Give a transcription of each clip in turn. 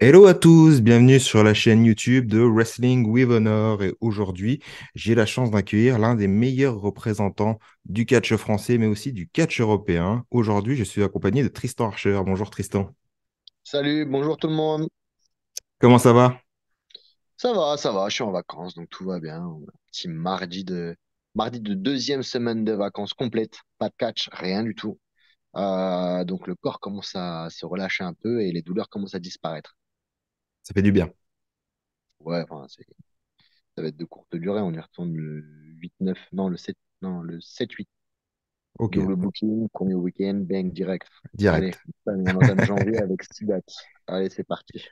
Hello à tous, bienvenue sur la chaîne YouTube de Wrestling with Honor et aujourd'hui j'ai la chance d'accueillir l'un des meilleurs représentants du catch français mais aussi du catch européen. Aujourd'hui je suis accompagné de Tristan Archer. Bonjour Tristan. Salut, bonjour tout le monde. Comment ça va? Ça va, je suis en vacances, donc tout va bien. Un petit mardi de deuxième semaine de vacances complète, pas de catch, rien du tout. Donc le corps commence à se relâcher un peu et les douleurs commencent à disparaître. Ça fait du bien. Ouais, enfin, ça va être de courte durée, on y retourne le 8-9, non, le 7, non, le 7-8. Ok, Double booking, premier week-end, bang, direct. Allez, direct. on entame janvier avec 6 dates. Allez, c'est parti.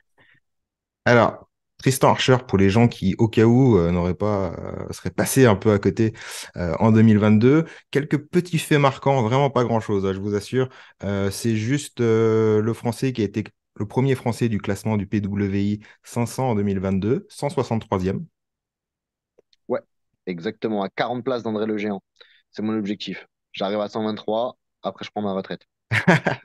Alors, Tristan Archer, pour les gens qui, au cas où, n'auraient pas, seraient passés un peu à côté en 2022, quelques petits faits marquants, vraiment pas grand-chose, hein, je vous assure. C'est juste le Français qui a été le premier Français du classement du PWI 500 en 2022, 163e. Ouais, exactement, à 40 places d'André le Géant. C'est mon objectif. J'arrive à 123, après je prends ma retraite.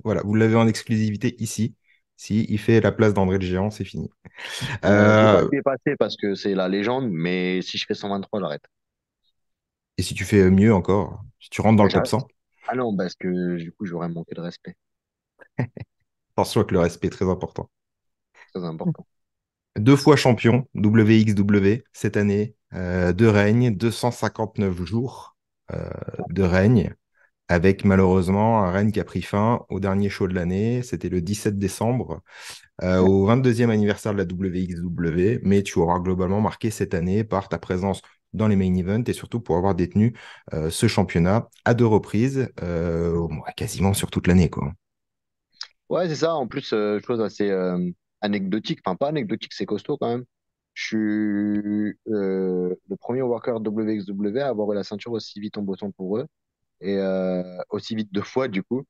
Voilà, vous l'avez en exclusivité ici. Si il fait la place d'André le Géant, c'est fini. Je veux pas Euh, le dépasser parce que c'est la légende, mais si je fais 123, j'arrête. et si tu fais mieux encore, si tu rentres dans Ben, le top j'arrête. 100, Ah non, parce que du coup, j'aurais manqué de respect. attention que le respect est très important. Très important. Deux fois champion, WXW, cette année, de règne, 259 jours de règne, avec malheureusement un règne qui a pris fin au dernier show de l'année, c'était le 17 décembre, Ouais, au 22e anniversaire de la WXW, mais tu auras globalement marqué cette année par ta présence dans les main events et surtout pour avoir détenu ce championnat à deux reprises, quasiment sur toute l'année, quoi. ouais, c'est ça. En plus, chose assez anecdotique. Enfin, pas anecdotique, c'est costaud quand même. Je suis le premier worker WXW à avoir eu la ceinture aussi vite en bossant pour eux. Et aussi vite deux fois, du coup.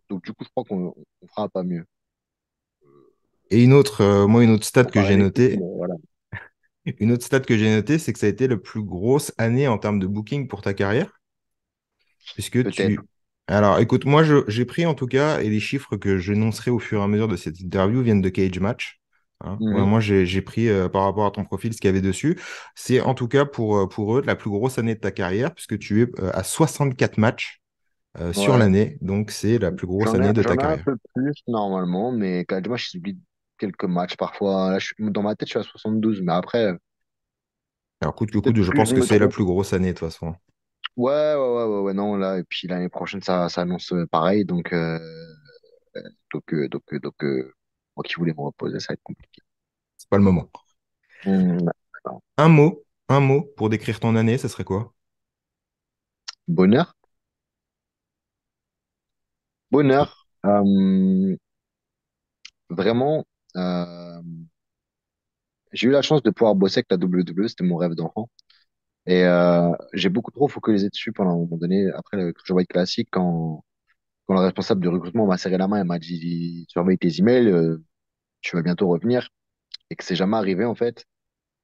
Donc, du coup, je crois qu'on fera pas mieux. Et une autre stat Faut que pas j'ai rêver plus, notée, mais voilà. une autre stat que j'ai notée, c'est que ça a été la plus grosse année en termes de booking pour ta carrière, puisque Peut-être. tu... Alors, écoute, j'ai pris en tout cas, et les chiffres que j'énoncerai au fur et à mesure de cette interview viennent de Cage Match. Hein. Ouais, Mhm. moi, j'ai pris par rapport à ton profil ce qu'il y avait dessus. C'est en tout cas pour eux la plus grosse année de ta carrière, puisque tu es à 64 matchs sur Ouais. l'année. Donc, c'est la plus grosse année de ta J'en ai un carrière. peu plus normalement, mais quand même, je j'oublie quelques matchs parfois. Là, dans ma tête, je suis à 72, mais après, Alors, coûte que coûte, peut-être je que pense je que me c'est la trompe. plus grosse année de toute façon. Ouais, non, là, et puis l'année prochaine, ça annonce pareil, moi qui voulais me reposer, ça va être compliqué. C'est pas le moment. Non. Un mot pour décrire ton année, ce serait quoi? Bonheur, bonheur, vraiment, j'ai eu la chance de pouvoir bosser avec la WWE, c'était mon rêve d'enfant. Et j'ai beaucoup trop focalisé dessus pendant un moment donné, après le Cruiserweight Classic, quand le responsable du recrutement m'a serré la main et m'a dit surveille tes emails, tu vas bientôt revenir, et que c'est jamais arrivé en fait.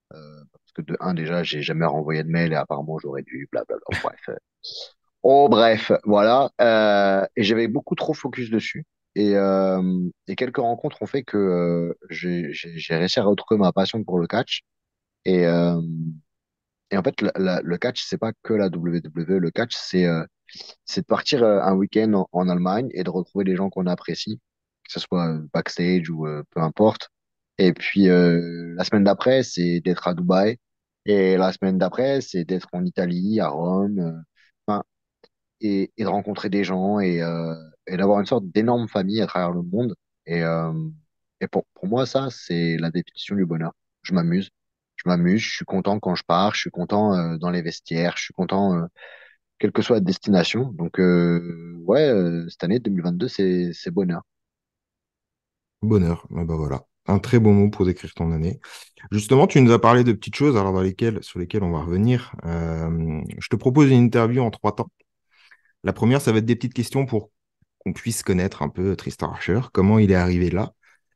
Parce que de un, déjà, j'ai jamais renvoyé de mail et apparemment j'aurais dû, blablabla. Bref. Oh, bref, voilà. Et j'avais beaucoup trop focus dessus. Et quelques rencontres ont fait que j'ai réussi à retrouver ma passion pour le catch. Et, euh, et en fait, le catch, c'est pas que la WWE. Le catch, c'est de partir un week-end en Allemagne et de retrouver des gens qu'on apprécie, que ce soit backstage ou peu importe. Et puis la semaine d'après, c'est d'être à Dubaï. Et la semaine d'après, c'est d'être en Italie, à Rome, enfin, et de rencontrer des gens et d'avoir une sorte d'énorme famille à travers le monde. Et, euh, et pour moi, ça, c'est la définition du bonheur. Je m'amuse. Je m'amuse, je suis content quand je pars, je suis content dans les vestiaires, je suis content quelle que soit la destination. Donc, ouais, cette année 2022, c'est bonheur. Bonheur. Ah bah voilà. Un très bon mot pour décrire ton année. Justement, tu nous as parlé de petites choses alors sur lesquelles on va revenir. Je te propose une interview en trois temps. La première, ça va être des petites questions pour qu'on puisse connaître un peu Tristan Archer, comment il est arrivé là.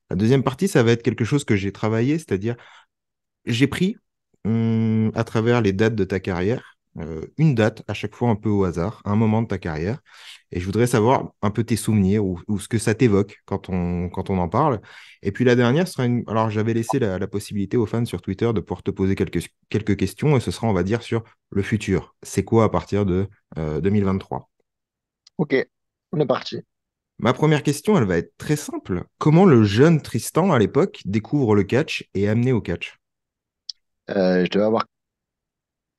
La deuxième partie, ça va être quelque chose que j'ai travaillé, c'est-à-dire j'ai pris à travers les dates de ta carrière. une date à chaque fois un peu au hasard, un moment de ta carrière. Et je voudrais savoir un peu tes souvenirs ou ce que ça t'évoque quand on en parle. Et puis la dernière sera une... Alors j'avais laissé la possibilité aux fans sur Twitter de pouvoir te poser quelques questions et ce sera, on va dire, sur le futur. C'est quoi à partir de 2023? Ok, on est parti. Ma première question, elle va être très simple. Comment le jeune Tristan, à l'époque, découvre le catch et est amené au catch? Je devais avoir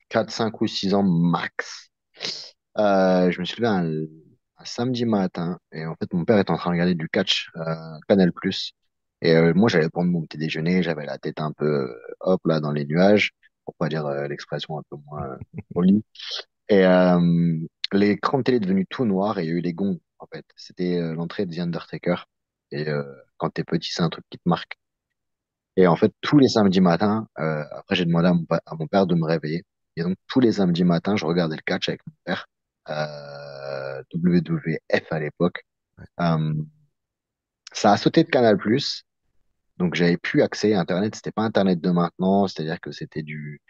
4 5 ou 6 ans max. Je me suis levé un samedi matin et en fait mon père était en train de regarder du catch Canal+. Et moi j'allais prendre mon petit déjeuner, j'avais la tête un peu hop là dans les nuages, pour pas dire l'expression un peu moins polie. Et l'écran de télé est devenu tout noir et il y a eu les gongs en fait. C'était l'entrée de The Undertaker. Et quand t'es petit, c'est un truc qui te marque. Et en fait, tous les samedis matins, après j'ai demandé à mon père de me réveiller. Et donc tous les samedis matins, je regardais le catch avec mon père, WWF à l'époque. Euh, Ça a sauté de Canal+, donc j'avais plus accès à Internet. C'était pas Internet de maintenant, c'est-à-dire que c'était du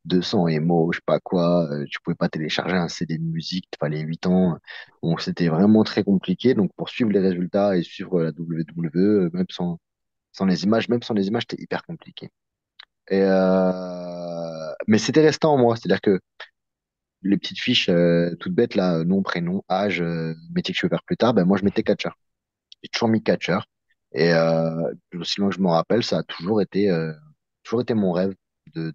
200 MO, je sais pas quoi. Tu pouvais pas télécharger un CD de musique, il fallait 8 ans. Donc c'était vraiment très compliqué. Donc pour suivre les résultats et suivre la WWE, même sans les images, c'était hyper compliqué. Et mais c'était restant en moi, c'est-à-dire que les petites fiches toutes bêtes là, nom, prénom, âge, métier que je vais faire plus tard, ben moi je mettais catcheur. J'ai toujours mis catcheur. Et aussi loin que je me rappelle, ça a toujours été mon rêve de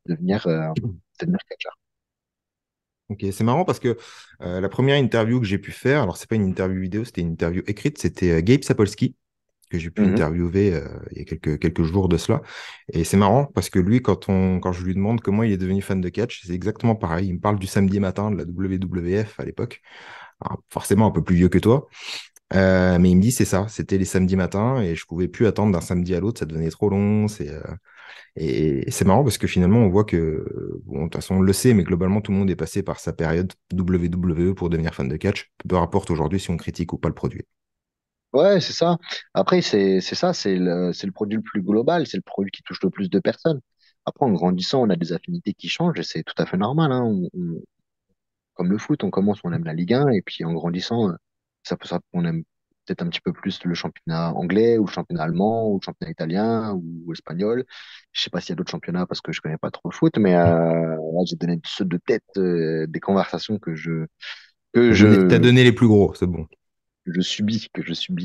devenir catcheur. Ok, c'est marrant parce que la première interview que j'ai pu faire, alors c'est pas une interview vidéo, c'était une interview écrite, c'était Gabe Sapolsky que j'ai pu Mhm. interviewer il y a quelques jours de cela. Et c'est marrant parce que lui, quand je lui demande comment il est devenu fan de catch, c'est exactement pareil. Il me parle du samedi matin de la WWF à l'époque. Alors, forcément un peu plus vieux que toi. Mais il me dit c'est ça, c'était les samedis matins et je pouvais plus attendre d'un samedi à l'autre, ça devenait trop long. Et c'est marrant parce que finalement on voit que, bon, de toute façon on le sait, mais globalement tout le monde est passé par sa période WWE pour devenir fan de catch, peu importe aujourd'hui si on critique ou pas le produit. Ouais, c'est ça. Après, c'est ça, c'est le produit le plus global, c'est le produit qui touche le plus de personnes. Après, en grandissant, on a des affinités qui changent et c'est tout à fait normal, hein. Comme le foot, on commence, on aime la Ligue 1 et puis en grandissant, on aime peut-être un petit peu plus le championnat anglais ou le championnat allemand ou le championnat italien ou espagnol. Je sais pas s'il y a d'autres championnats parce que je connais pas trop le foot, mais là, j'ai donné ceux de tête des conversations que T'as je donné les plus gros, c'est bon. que je subis,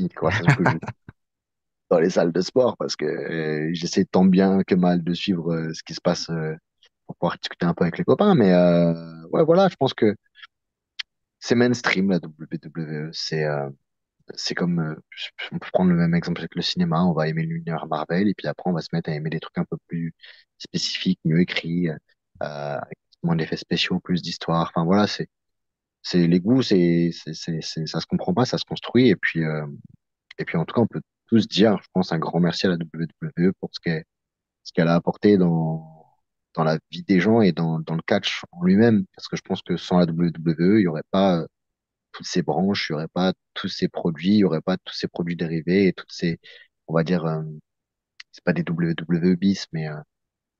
des conversations que je dans les salles de sport parce que j'essaie tant bien que mal de suivre ce qui se passe pour pouvoir discuter un peu avec les copains. Mais ouais, voilà, je pense que c'est mainstream la WWE. C'est comme, on peut prendre le même exemple avec le cinéma. On va aimer l'univers Marvel et puis après on va se mettre à aimer des trucs un peu plus spécifiques, mieux écrits, avec moins d'effets spéciaux, plus d'histoire. Enfin voilà, c'est les goûts, ça se comprend pas, ça se construit. Et puis en tout cas, on peut tous dire, je pense, un grand merci à la WWE pour ce qu'elle a apporté dans la vie des gens et dans le catch en lui-même. Parce que je pense que sans la WWE, il n'y aurait pas toutes ces branches, il n'y aurait pas tous ces produits, il n'y aurait pas tous ces produits dérivés et toutes ces, on va dire, c'est pas des WWE bis, mais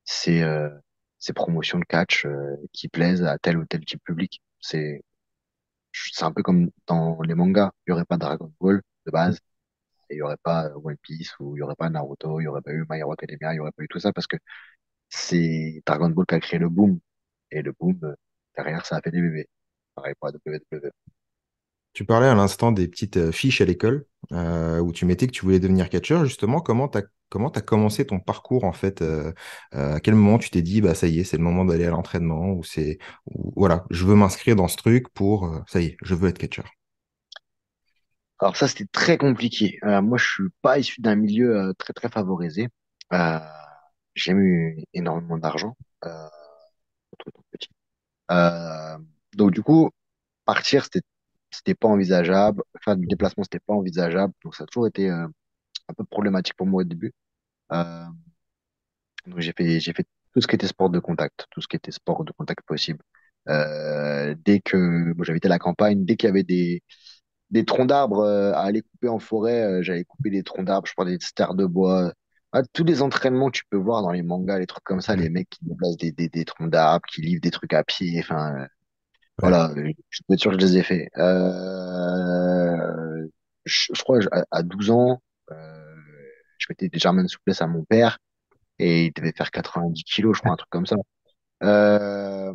c'est ces promotions de catch qui plaisent à tel ou tel type public. C'est un peu comme dans les mangas. Il n'y aurait pas Dragon Ball de base, et il n'y aurait pas One Piece, ou il n'y aurait pas Naruto, il n'y aurait pas eu My Hero Academia, il n'y aurait pas eu tout ça parce que c'est Dragon Ball qui a créé le boom. Et le boom, derrière, ça a fait des bébés. Pareil pour la WWE. Tu parlais à l'instant des petites fiches à l'école où tu mettais que tu voulais devenir catcheur. Justement, comment t'as commencé ton parcours en fait à quel moment tu t'es dit bah ça y est, c'est le moment d'aller à l'entraînement ou voilà, je veux m'inscrire dans ce truc pour ça y est, je veux être catcheur. Alors ça, c'était très compliqué. Moi, je suis pas issu d'un milieu très, très favorisé. Euh, j'ai eu énormément d'argent, euh, tout petit. Euh, donc du coup, partir, c'était pas envisageable. Faire du déplacement, c'était pas envisageable. Donc ça a toujours été un peu problématique pour moi au début. Euh, donc j'ai fait tout ce qui était sport de contact, tout ce qui était sport de contact possible. Dès que bon, j'habitais à la campagne, dès qu'il y avait des troncs d'arbres à aller couper en forêt, j'allais couper des troncs d'arbres, je prenais des stères de bois. tous les entraînements que tu peux voir dans les mangas, les trucs comme ça, les Ouais, mecs qui déplacent des troncs d'arbres, qui livrent des trucs à pied, enfin, ouais, voilà, je peux être sûr que je les ai faits. Je crois à 12 ans, je mettais des germains de souplesse à mon père et il devait faire 90 kilos, je crois, un truc comme ça. Euh,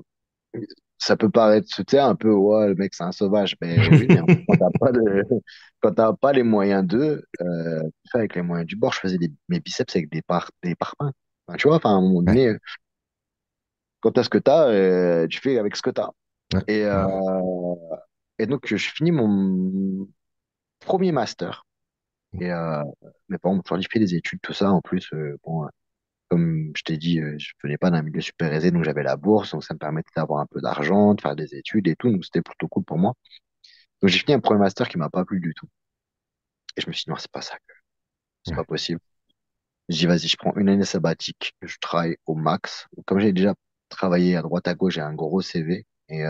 Ça peut paraître, tu sais, un peu, ouais, le mec, c'est un sauvage. Mais oui, mais en fait, quand t'as pas les moyens d'eux, tu fais avec les moyens du bord. Je faisais mes biceps avec des parpaings. Enfin, tu vois, enfin, à un moment ouais, donné, quand t'as ce que t'as, tu fais avec ce que t'as. ouais, Et, ouais, euh, ouais. et donc, je finis mon premier master. Et mes parents m'ont toujours dit, fais des études, tout ça. En plus, bon, comme je t'ai dit, je venais pas d'un milieu super aisé, donc j'avais la bourse, donc ça me permettait d'avoir un peu d'argent, de faire des études et tout, donc c'était plutôt cool pour moi. Donc j'ai fini un premier master qui m'a pas plu du tout. Et je me suis dit, non, c'est pas ça, c'est pas Ouais. possible. J'ai dit, vas-y, je prends une année sabbatique, je travaille au max. Comme j'ai déjà travaillé à droite à gauche, j'ai un gros CV. Et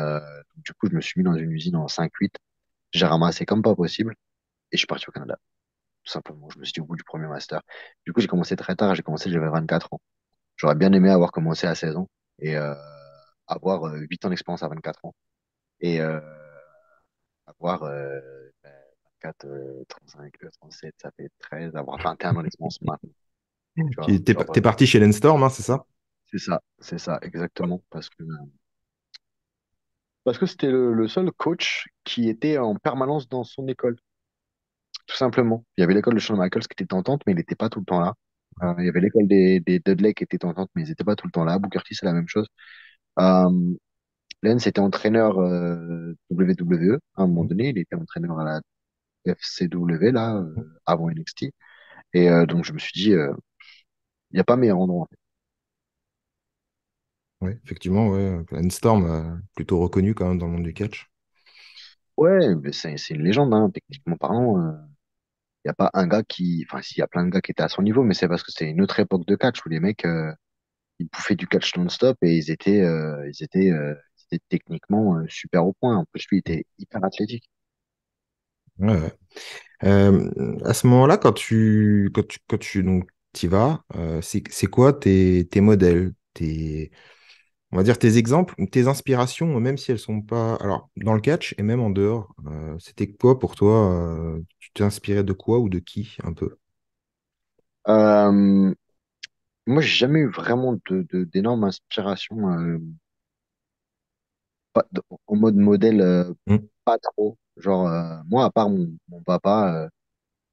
du coup, je me suis mis dans une usine en 5-8. J'ai ramassé comme pas possible et je suis parti au Canada, tout simplement. Je me suis dit au bout du premier master. Du coup, j'ai commencé très tard, j'ai commencé, j'avais 24 ans. J'aurais bien aimé avoir commencé à 16 ans et avoir 8 ans d'expérience à 24 ans et avoir 24, 35, 37, ça fait 13, avoir 21 ans d'expérience maintenant. Tu vois, genre, T'es parti chez Lenstorm, hein, c'est ça? c'est ça, exactement. Parce que c'était le seul coach qui était en permanence dans son école, tout simplement. Il y avait l'école de Shawn Michaels qui était tentante, mais il n'était pas tout le temps là. Il y avait l'école des Dudley qui était tentante, mais ils n'étaient pas tout le temps là. Booker T, c'est la même chose. Euh, Lens était entraîneur WWE à un moment donné. Il était entraîneur à la FCW, là, avant NXT. Et donc, je me suis dit, il n'y a pas meilleur endroit. Ouais, effectivement, ouais. Lenstorm, plutôt reconnu quand même dans le monde du catch. Ouais, mais c'est une légende, hein, techniquement parlant. Il n'y a pas un gars qui. Enfin, s'il y a plein de gars qui étaient à son niveau, mais c'est parce que c'était une autre époque de catch où les mecs, ils bouffaient du catch non-stop et ils étaient techniquement super au point. En plus, lui, il était hyper athlétique. Ouais, ouais. À ce moment-là, quand tu donc, t'y vas, c'est quoi tes modèles, on va dire tes exemples, tes inspirations, même si elles sont pas, alors dans le catch et même en dehors, c'était quoi pour toi, tu t'es inspiré de quoi ou de qui un peu? Euh, Moi, j'ai jamais eu vraiment d'énormes inspirations en mode modèle, Hmm. pas trop. Genre, moi, à part mon papa,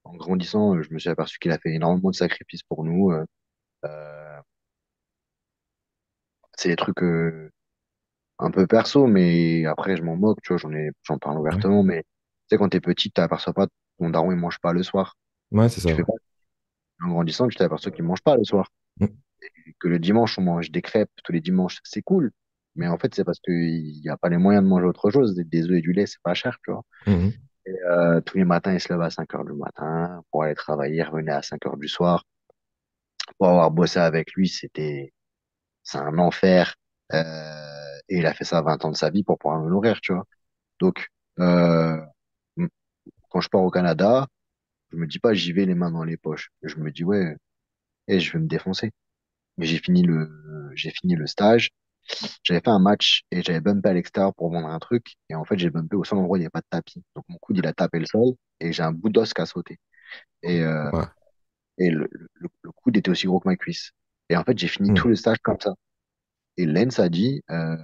en grandissant, je me suis aperçu qu'il a fait énormément de sacrifices pour nous. Euh, c'est des trucs un peu perso, mais après, je m'en moque, tu vois, j'en parle Ouais, ouvertement, mais tu sais, quand t'es petit, tu t'aperçois pas, ton daron, il mange pas le soir. ouais, c'est Tu ça. fais pas, en grandissant, tu t'aperçois qu'il mange pas le soir. Hmm. Et que le dimanche, on mange des crêpes tous les dimanches, c'est cool. Mais en fait, c'est parce qu'il n'y a pas les moyens de manger autre chose. Des œufs et du lait, c'est pas cher, tu vois. Mhm. Tous les matins, il se lève à 5 heures du matin pour aller travailler, il revenait à 5 heures du soir. Pour avoir bossé avec lui, c'est un enfer. Et il a fait ça 20 ans de sa vie pour pouvoir me nourrir, tu vois. Donc, euh, quand je pars au Canada, je me dis pas j'y vais les mains dans les poches. Je me dis ouais, et je vais me défoncer. Mais j'ai fini le stage. J'avais fait un match et j'avais bumpé à l'extérieur pour vendre un truc. Et en fait, j'ai bumpé au seul endroit où il n'y avait pas de tapis. Donc mon coude, il a tapé le sol et j'ai un bout d'os qui a sauté. Et, Ouais. le coude était aussi gros que ma cuisse. Et en fait, j'ai fini tout Hmm. le stage comme ça. Et Lens a dit, vous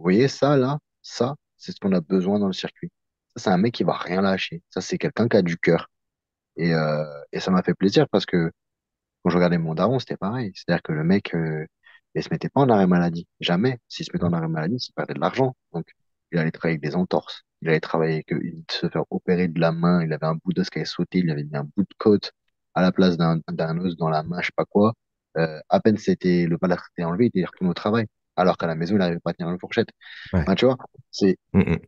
voyez ça là, ça, c'est ce qu'on a besoin dans le circuit. Ça, c'est un mec qui va rien lâcher. Ça, c'est quelqu'un qui a du cœur. Et ça m'a fait plaisir parce que quand je regardais mon daron, c'était pareil. C'est-à-dire que le mec, il se mettait pas en arrêt maladie. Jamais. S'il se mettait en arrêt maladie, il perdait de l'argent. Donc, il allait travailler avec des entorses. Il allait travailler avec, il se faire opérer de la main. Il avait un bout d'os qui avait sauté. Il avait mis un bout de côte à la place d'un os dans la main, je sais pas quoi. À peine c'était le balafre était enlevé, il était retourné au travail. Alors qu'à la maison, il n'arrivait pas à tenir une fourchette. Ouais. Enfin, tu vois, c'est, Mhm.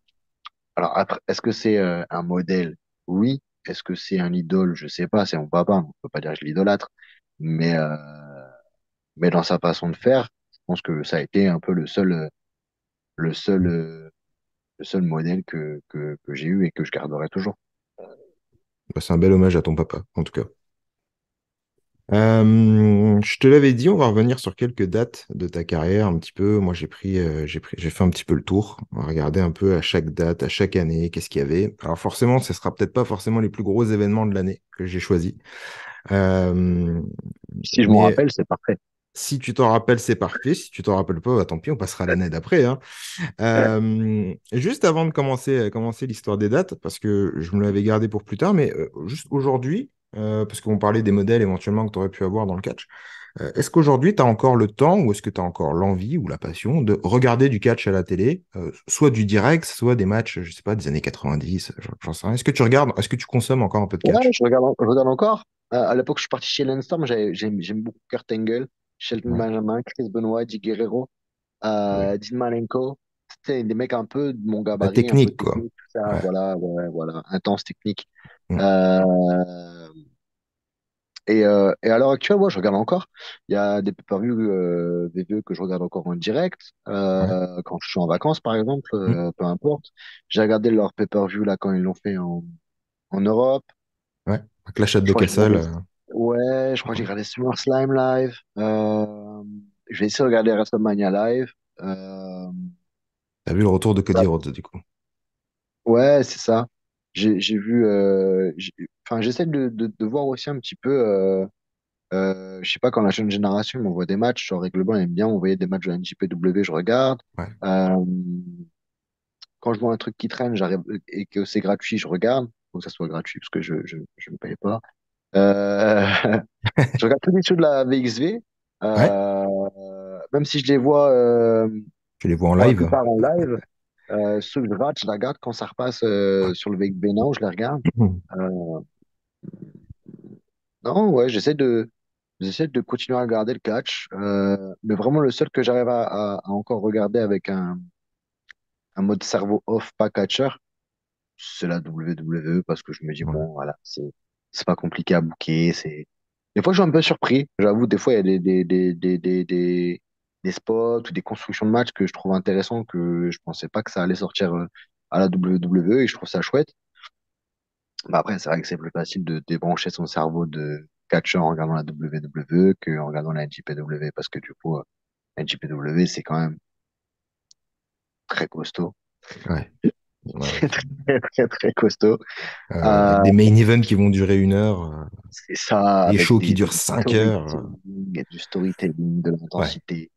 alors après, est-ce que c'est un modèle? Oui. Est-ce que c'est un idole? Je sais pas. C'est mon papa. On peut pas dire que je l'idolâtre. Mais, dans sa façon de faire, je pense que ça a été un peu le seul, euh, le seul modèle que j'ai eu et que je garderai toujours. Bah, c'est un bel hommage à ton papa, en tout cas. Je te l'avais dit, on va revenir sur quelques dates de ta carrière un petit peu. Moi, j'ai fait un petit peu le tour. On va regarder un peu à chaque date, à chaque année, qu'est-ce qu'il y avait. Alors forcément, ce sera peut-être pas forcément les plus gros événements de l'année que j'ai choisi. Euh, Si je m'en mais rappelle, c'est parfait. si tu t'en rappelles, c'est parfait. Si tu t'en rappelles pas, bah, tant pis, on passera à l'année d'après, hein. Juste avant de commencer l'histoire des dates, parce que je me l'avais gardé pour plus tard, mais juste aujourd'hui, parce qu'on parlait des modèles éventuellement que tu aurais pu avoir dans le catch, est-ce qu'aujourd'hui, tu as encore le temps ou est-ce que tu as encore l'envie ou la passion de regarder du catch à la télé, soit du direct, soit des matchs, je sais pas, des années 90, j'en sais rien. Est-ce que tu regardes, est-ce que tu consommes encore un peu de Ouais, catch? je regarde encore. À l'époque, je suis parti chez Landstorm, j'aime beaucoup Kurt Angle, Shelton Ouais, Benjamin, Chris Benoit, Eddie Guerrero, ouais. Dean Malenko. C'était des mecs un peu de mon La gabarit, un peu technique, quoi. technique, tout ça. Ouais. Voilà, ouais, voilà, intense technique. Mm. Euh, et à l'heure actuelle, ouais, je regarde encore. Il y a des pay-per-view VVE que je regarde encore en direct. Ouais. Quand je suis en vacances, par exemple, Mm. peu importe. J'ai regardé leur pay-per-view là quand ils l'ont fait en Europe. Ouais. Clash at Je the crois que j'ai Castle. regardé. Ouais, je crois que j'ai regardé Summer Slime live. Je vais essayer de regarder WrestleMania live. Euh, T'as vu le retour de ça- Cody Rhodes, du coup. ouais, c'est ça. J'ai vu. Enfin, j'essaie de voir aussi un petit peu. Je sais pas, quand la jeune génération m'envoie des matchs, genre règlement aime bien envoyer des matchs de NJPW, je regarde. Ouais. Euh, Quand je vois un truc qui traîne, j'arrive et que c'est gratuit, je regarde. Faut que ça soit gratuit parce que je ne paye pas. Euh, je regarde tous les shows de la VXV, Ouais. même si je les vois Tu les vois en pour la live. plupart en live. Ceux que je rate, je la regarde quand ça repasse sur le VXV Now, je les regarde. Euh, non, ouais, j'essaie de continuer à regarder le catch, mais vraiment le seul que j'arrive à encore regarder avec un mode cerveau off, pas catcher, c'est la WWE parce que je me dis, Ouais. bon, voilà, c'est pas compliqué à booker. Des fois, je suis un peu surpris. J'avoue, des fois, il y a des spots ou des constructions de matchs que je trouve intéressants, que je pensais pas que ça allait sortir à la WWE et je trouve ça chouette. Bah après, c'est vrai que c'est plus facile de débrancher son cerveau de catcher en regardant la WWE qu'en regardant la NJPW parce que du coup, NJPW, c'est quand même très costaud. Ouais. Ouais, ouais. Très, très, très costaud. Avec Euh, des main events qui vont durer 1 heure, c'est ça, des avec shows qui durent du 5 heures. storytelling, et du storytelling, de Ouais. l'intensité.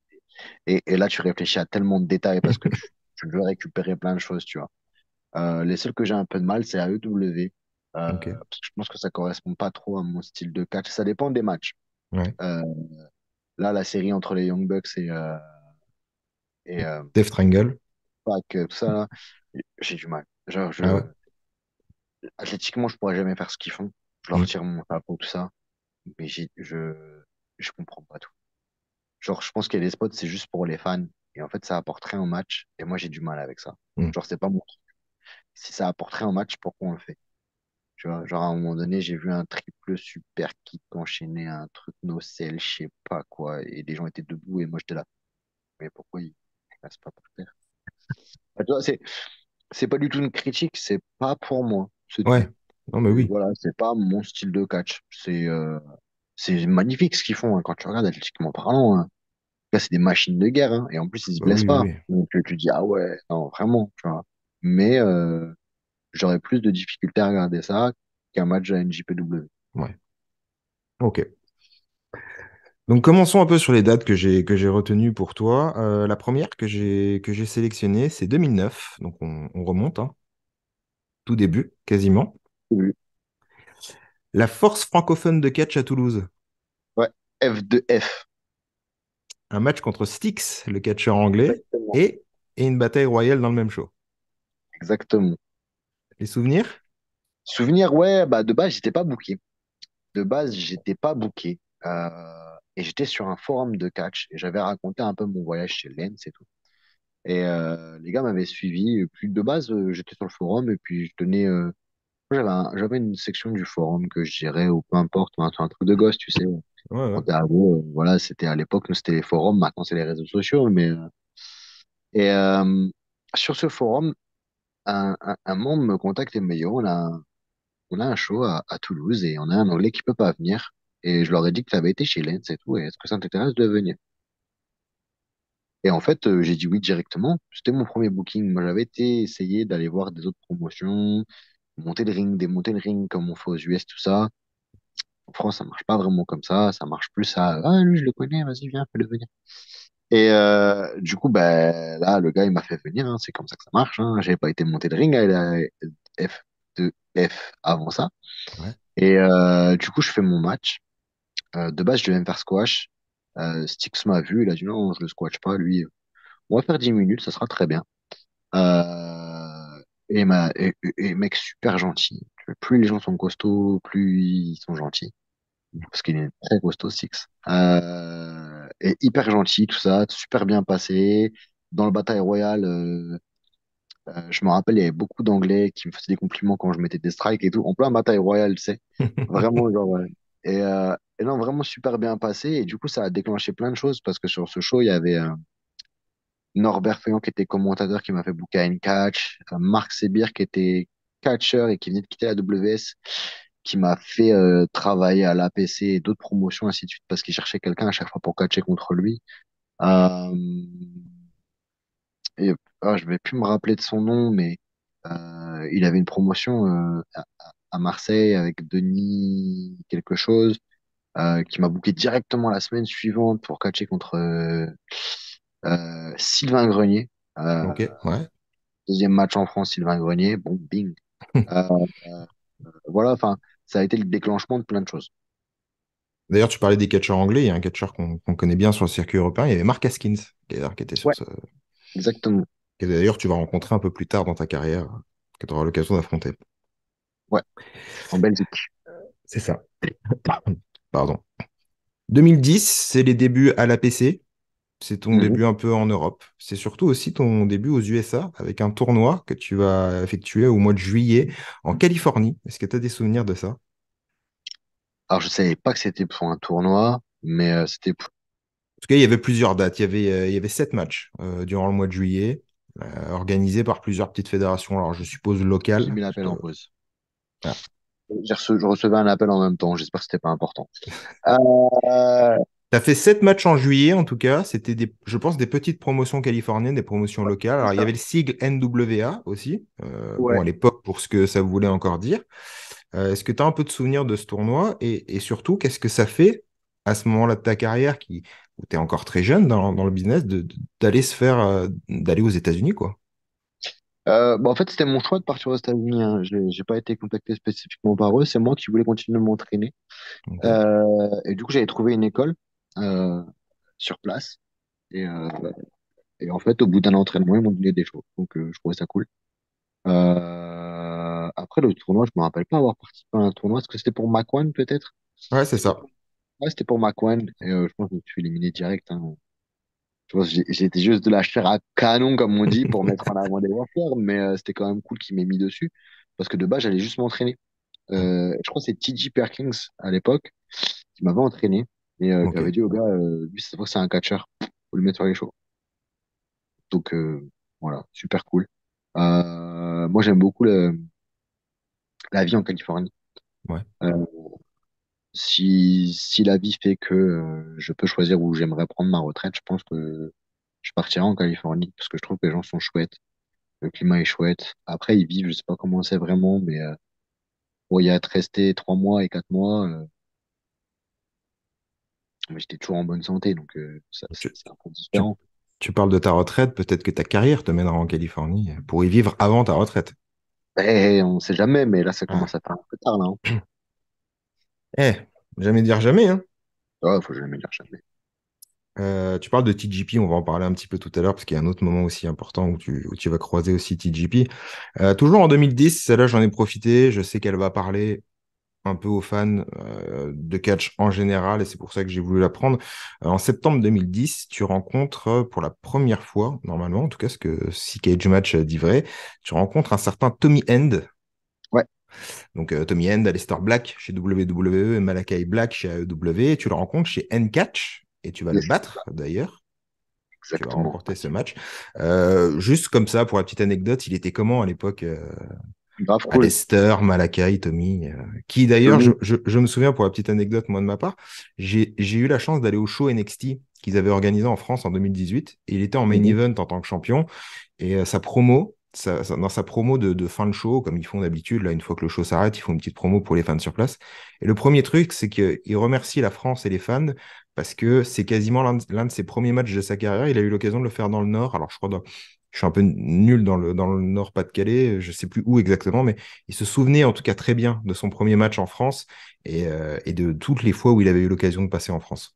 Et là, tu réfléchis à tellement de détails parce que tu veux récupérer plein de choses, tu vois. Les seuls que j'ai un peu de mal, c'est AEW. Ok. Parce que je pense que ça correspond pas trop à mon style de catch. Ça dépend des matchs. Ouais. Euh, Là, la série entre les Young Bucks et Death Triangle. Pac, tout ça, là, j'ai du mal. Genre, Ah ouais. athlétiquement, je pourrais jamais faire ce qu'ils font. Je leur Mm. tire mon chapeau, tout ça. Mais je comprends pas tout. Genre, je pense qu'il y a des spots, c'est juste pour les fans. Et en fait, ça apporte rien au match. Et moi, j'ai du mal avec ça. Mm. Genre, c'est pas mon truc. Si ça apporte rien au match, pourquoi on le fait? Tu vois, genre, à un moment donné, j'ai vu un triple super kick enchaîner un truc no-sell, je sais pas quoi. Et les gens étaient debout et moi, j'étais là. Mais pourquoi ils passent pas par terre? Ah, tu vois, c'est pas du tout une critique, c'est pas pour moi. C'est tout. Ouais. Non, mais oui. Voilà, c'est pas mon style de catch. C'est magnifique ce qu'ils font hein, quand tu regardes athlétiquement parlant, hein. Là, c'est des machines de guerre, hein, et en plus, ils se Bah blessent oui, oui, pas. oui. Donc, tu dis, ah ouais, non, vraiment, tu vois. Mais j'aurais plus de difficultés à regarder ça qu'un match à NJPW. Ouais. Ok. Donc commençons un peu sur les dates que j'ai retenues pour toi. La première que j'ai sélectionnée, c'est 2009. Donc on remonte, hein, tout début, quasiment. Oui. La Force francophone de catch à Toulouse. Ouais, F2F. Un match contre Styx, le catcheur anglais, Exactement. et, et une bataille royale dans le même show. Exactement. Les souvenirs? Souvenir, ouais, bah de base, j'étais pas booké. De base, j'étais pas booké. Et j'étais sur un forum de catch et j'avais raconté un peu mon voyage chez Lens et tout. Et les gars m'avaient suivi. Et puis de base, j'étais sur le forum et puis je donnais. J'avais une section du forum que je gérais ou peu importe, un truc de gosse, tu sais. Ouais, Quand ouais. t'es ado, voilà, c'était à l'époque, nous c'était les forums, maintenant c'est les réseaux sociaux. Et sur ce forum, un membre me contacte et me dit, on a un show à Toulouse et on a un Anglais qui peut pas venir. Et je leur ai dit que tu avais été chez Lens et tout, et est-ce que ça t'intéresse de venir? Et en fait, j'ai dit oui directement. C'était mon premier booking. Moi, j'avais été essayer d'aller voir des autres promotions, monter le ring, démonter le ring comme on fait aux US, tout ça. En France, ça marche pas vraiment comme ça marche plus à ah, lui, je le connais, vas-y, viens, fais-le venir. Et du coup, ben, là, le gars, il m'a fait venir, hein, c'est comme ça que ça marche. Hein. J'avais pas été monter le ring à la F2F avant ça. Ouais. Et du coup, je fais mon match. De base, je devais me faire squash. Styx m'a vu, il a dit non, je le squash pas, lui. On va faire 10 minutes, ça sera très bien. Et mec super gentil. Plus les gens sont costauds, plus ils sont gentils. Parce qu'il est très costaud, Six. Et hyper gentil, tout ça, super bien passé. Dans le bataille royale, je me rappelle, il y avait beaucoup d'Anglais qui me faisaient des compliments quand je mettais des strikes et tout. En plein bataille royale, tu sais. Vraiment, genre, ouais. Et non, vraiment super bien passé. Et du coup, ça a déclenché plein de choses parce que sur ce show, il y avait Norbert Feuillon qui était commentateur qui m'a fait booker à une catch, Marc Sebir qui était catcheur et qui venait de quitter la WS qui m'a fait travailler à l'APC et d'autres promotions ainsi de suite parce qu'il cherchait quelqu'un à chaque fois pour catcher contre lui. Euh, et je vais plus me rappeler de son nom, mais il avait une promotion à Marseille avec Denis quelque chose qui m'a booké directement la semaine suivante pour catcher contre Sylvain Grenier. Euh, Ok, ouais. Deuxième match en France, Sylvain Grenier. Bon, bing. Euh, voilà, enfin, ça a été le déclenchement de plein de choses. D'ailleurs, tu parlais des catcheurs anglais. Il y a un catcheur qu'on connaît bien sur le circuit européen. Il y avait Mark Haskins, qui était sur Ouais, ce. exactement. Que d'ailleurs, tu vas rencontrer un peu plus tard dans ta carrière, que tu auras l'occasion d'affronter. Ouais, en Belgique. C'est ça. Pardon. 2010, c'est les débuts à l'APC. C'est ton Mhm. début un peu en Europe. C'est surtout aussi ton début aux USA avec un tournoi que tu vas effectuer au mois de juillet en Californie. Est-ce que tu as des souvenirs de ça? Alors, je savais pas que c'était pour un tournoi, mais c'était pour En tout cas, il y avait plusieurs dates. Il y avait 7 matchs durant le mois de juillet, organisés par plusieurs petites fédérations. Alors, je suppose j'ai locales. mis l'appel en pause. Ah. Je recevais un appel en même temps. J'espère que c'était pas important. Euh, Tu as fait 7 matchs en juillet, en tout cas. C'était, je pense, des petites promotions californiennes, des promotions locales. c'est Alors, il y ça. avait le sigle NWA aussi. Bon, à Ouais. l'époque, pour ce que ça voulait encore dire. Est-ce que tu as un peu de souvenirs de ce tournoi et surtout, qu'est-ce que ça fait à ce moment-là de ta carrière où tu es encore très jeune dans le business d'aller d'aller aux États-Unis, quoi? Bah, en fait, c'était mon choix de partir aux États-Unis. Hein. J'ai pas été contacté spécifiquement par eux. C'est moi qui voulais continuer de m'entraîner. Ok. Et du coup, j'avais trouvé une école euh, sur place. Et, euh, et en fait, au bout d'un entraînement, ils m'ont donné des choses. Donc, je trouvais ça cool. Après, le tournoi, je me rappelle pas avoir participé à un tournoi. Est-ce que c'était pour Macwan, peut-être? Ouais, c'est C'était ça. pour... Ouais, c'était pour Macwan. Et je pense que je me suis éliminé direct. Hein. Je pense que j'étais juste de la chair à canon, comme on dit, pour mettre en avant des workers. Mais c'était quand même cool qu'il m'ait mis dessus. Parce que de base, j'allais juste m'entraîner. Je crois que c'est TJ Perkins, à l'époque, qui m'avait entraîné. Et qui Ok. avait dit au gars, lui, cette fois, c'est un catcheur. Faut lui mettre sur les shows. Donc, voilà, super cool. Moi, j'aime beaucoup la vie en Californie. Ouais. Euh, si la vie fait que je peux choisir où j'aimerais prendre ma retraite, je pense que je partirai en Californie parce que je trouve que les gens sont chouettes, le climat est chouette. Après, ils vivent, je sais pas comment c'est vraiment, mais pour y être resté 3 mois et 4 mois, mais j'étais toujours en bonne santé, donc Tu, c'est un peu tu- différent. tu parles de ta retraite, peut-être que ta carrière te mènera en Californie pour y vivre avant ta retraite. On sait jamais, mais là, ça Ah. commence à faire un peu tard, là. Hein. Eh, jamais dire jamais, hein. Ouais, faut jamais dire jamais. Tu parles de TGP, on va en parler un petit peu tout à l'heure, parce qu'il y a un autre moment aussi important où tu vas croiser aussi TGP. Toujours en 2010, celle-là j'en ai profité, je sais qu'elle va parler un peu aux fans de catch en général, et c'est pour ça que j'ai voulu la prendre. En septembre 2010, tu rencontres pour la première fois, normalement, en tout cas ce que si Cage Match dit vrai, tu rencontres un certain Tommy End. Ouais, Donc Tommy End, Aleister Black chez WWE et Malakai Black chez AEW, et tu le rencontres chez N-Catch, et tu vas le yes, battre d'ailleurs. Tu vas exactement. remporter ce match. Juste comme ça, pour la petite anecdote, il était comment à l'époque grave à cool. Lester, Malakai, Tommy, qui d'ailleurs, Tommy, je me souviens pour la petite anecdote, moi de ma part, j'ai eu la chance d'aller au show NXT qu'ils avaient organisé en France en 2018. Et il était en main mhm. event en tant que champion. Et sa promo, dans sa promo de fin de show, comme ils font d'habitude, là, une fois que le show s'arrête, ils font une petite promo pour les fans sur place. Et le premier truc, c'est qu'il remercie la France et les fans parce que c'est quasiment l'un de ses premiers matchs de sa carrière. Il a eu l'occasion de le faire dans le Nord. Alors, je crois, je suis un peu nul dans le Nord Pas-de-Calais, je sais plus où exactement, mais il se souvenait en tout cas très bien de son premier match en France et de toutes les fois où il avait eu l'occasion de passer en France.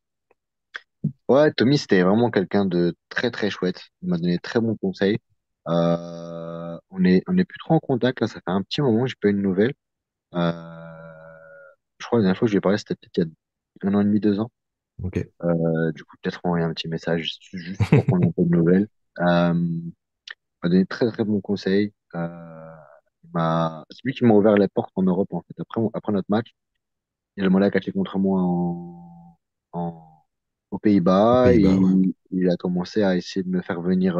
Ouais, Tommy, c'était vraiment quelqu'un de très très chouette. Il m'a donné de très bons conseils. On est plus trop en contact là. Ça fait un petit moment que j'ai pas eu de nouvelles. Je crois que la dernière fois que je lui ai parlé, c'était peut-être il y a un an et demi, 2 ans. Ok. Du coup, peut-être envoyer un petit message juste pour prendre un peu de nouvelles. Il m'a donné de très très bons conseils. C'est lui qui m'a ouvert les portes en Europe en fait. Après notre match, il a demandé à catcher contre moi en- aux Aux Pays-Bas. Pays-Bas, ouais. Il a commencé à essayer de me faire venir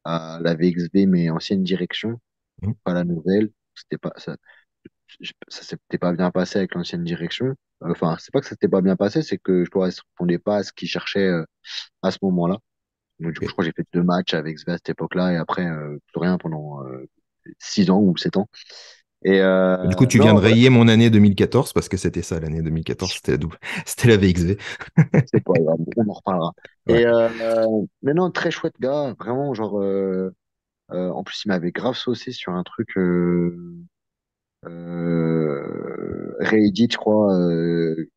à la VXB, mais ancienne direction, Mm. pas la nouvelle. C'était pas ça, ça s'était pas bien passé avec l'ancienne direction. Enfin, c'est pas que ça s'était pas bien passé, c'est que je ne correspondais pas à ce qu'il cherchait à ce moment-là. Donc, du coup, je Ok. crois que j'ai fait 2 matchs avec Zvezda à cette époque-là et après, plus rien pendant 6 ans ou 7 ans. Et Du coup, tu viens non, de voilà, rayer mon année 2014 parce que c'était ça, l'année 2014, c'était c'était la VXV. c'est pas grave, on en reparlera. Ouais. Mais non, très chouette gars, vraiment, genre, en plus, il m'avait grave saucé sur un truc Reddit, je crois,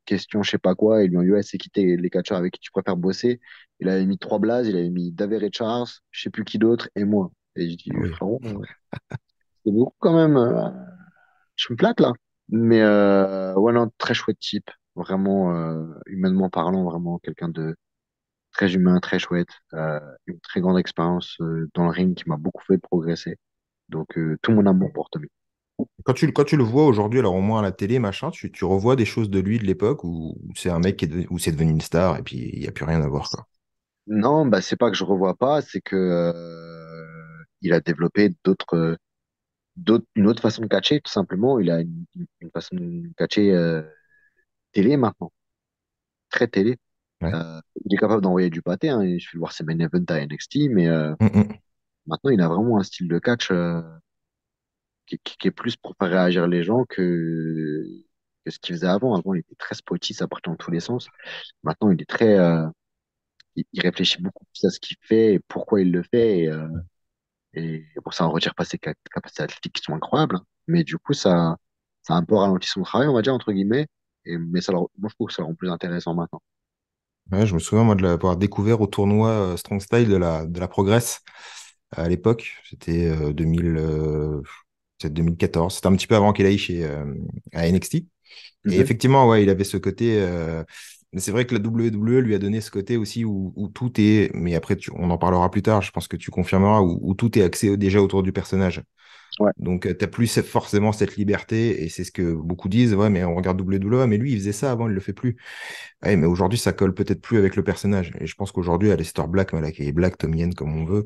question, je sais pas quoi, et ils lui ont dit, ouais, c'est qui les catcheurs avec qui tu préfères bosser? Il avait mis 3 blazes, il avait mis Daver et Charles, je sais plus qui d'autre, et moi. Et je dis, Ah oui. frérot, c'est beaucoup quand même. Je me plate là. Mais ouais, non, très chouette type. Vraiment, humainement parlant, vraiment quelqu'un de très humain, très chouette. Une très grande expérience dans le ring qui m'a beaucoup fait progresser. Donc, tout mon amour pour Tommy. Quand tu le vois aujourd'hui, alors au moins à la télé, machin, tu revois des choses de lui de l'époque où c'est un mec où c'est devenu une star et puis il n'y a plus rien à voir, quoi. Non, bah, c'est pas que je revois pas, c'est que il a développé une autre façon de catcher, tout simplement. Il a une façon de catcher télé maintenant, très télé. Ouais. Il est capable d'envoyer du pâté, hein. Il suffit de voir ses main events à NXT, mais Mm. maintenant, il a vraiment un style de catch qui est plus pour faire réagir les gens que ce qu'il faisait avant. Avant, il était très spotty, ça partait dans tous les sens. Maintenant, il est très, il réfléchit beaucoup plus à ce qu'il fait et pourquoi il le fait. Et pour ça, on ne retire pas ses capacités athlétiques qui sont incroyables, hein. Mais du coup, ça a un peu ralenti son travail, on va dire, entre guillemets. Mais moi, je trouve que ça le rend plus intéressant maintenant. Ouais, je me souviens, moi, de l'avoir découvert au tournoi Strong Style de la Progress à l'époque. C'était 2000, peut-être 2014. C'était un petit peu avant qu'il aille à NXT. Et Mhm. effectivement, ouais, il avait ce côté. Mais c'est vrai que la WWE lui a donné ce côté aussi où tout est. Mais après, on en parlera plus tard, je pense que tu confirmeras, où tout est axé déjà autour du personnage. Ouais. Donc, tu n'as plus forcément cette liberté. Et c'est ce que beaucoup disent. Ouais, mais on regarde WWE, mais lui, il faisait ça avant, il le fait plus. Ouais, mais aujourd'hui, ça colle peut-être plus avec le personnage. Et je pense qu'aujourd'hui, Aleister Black, Malakai Black, Tommy Yen, comme on veut,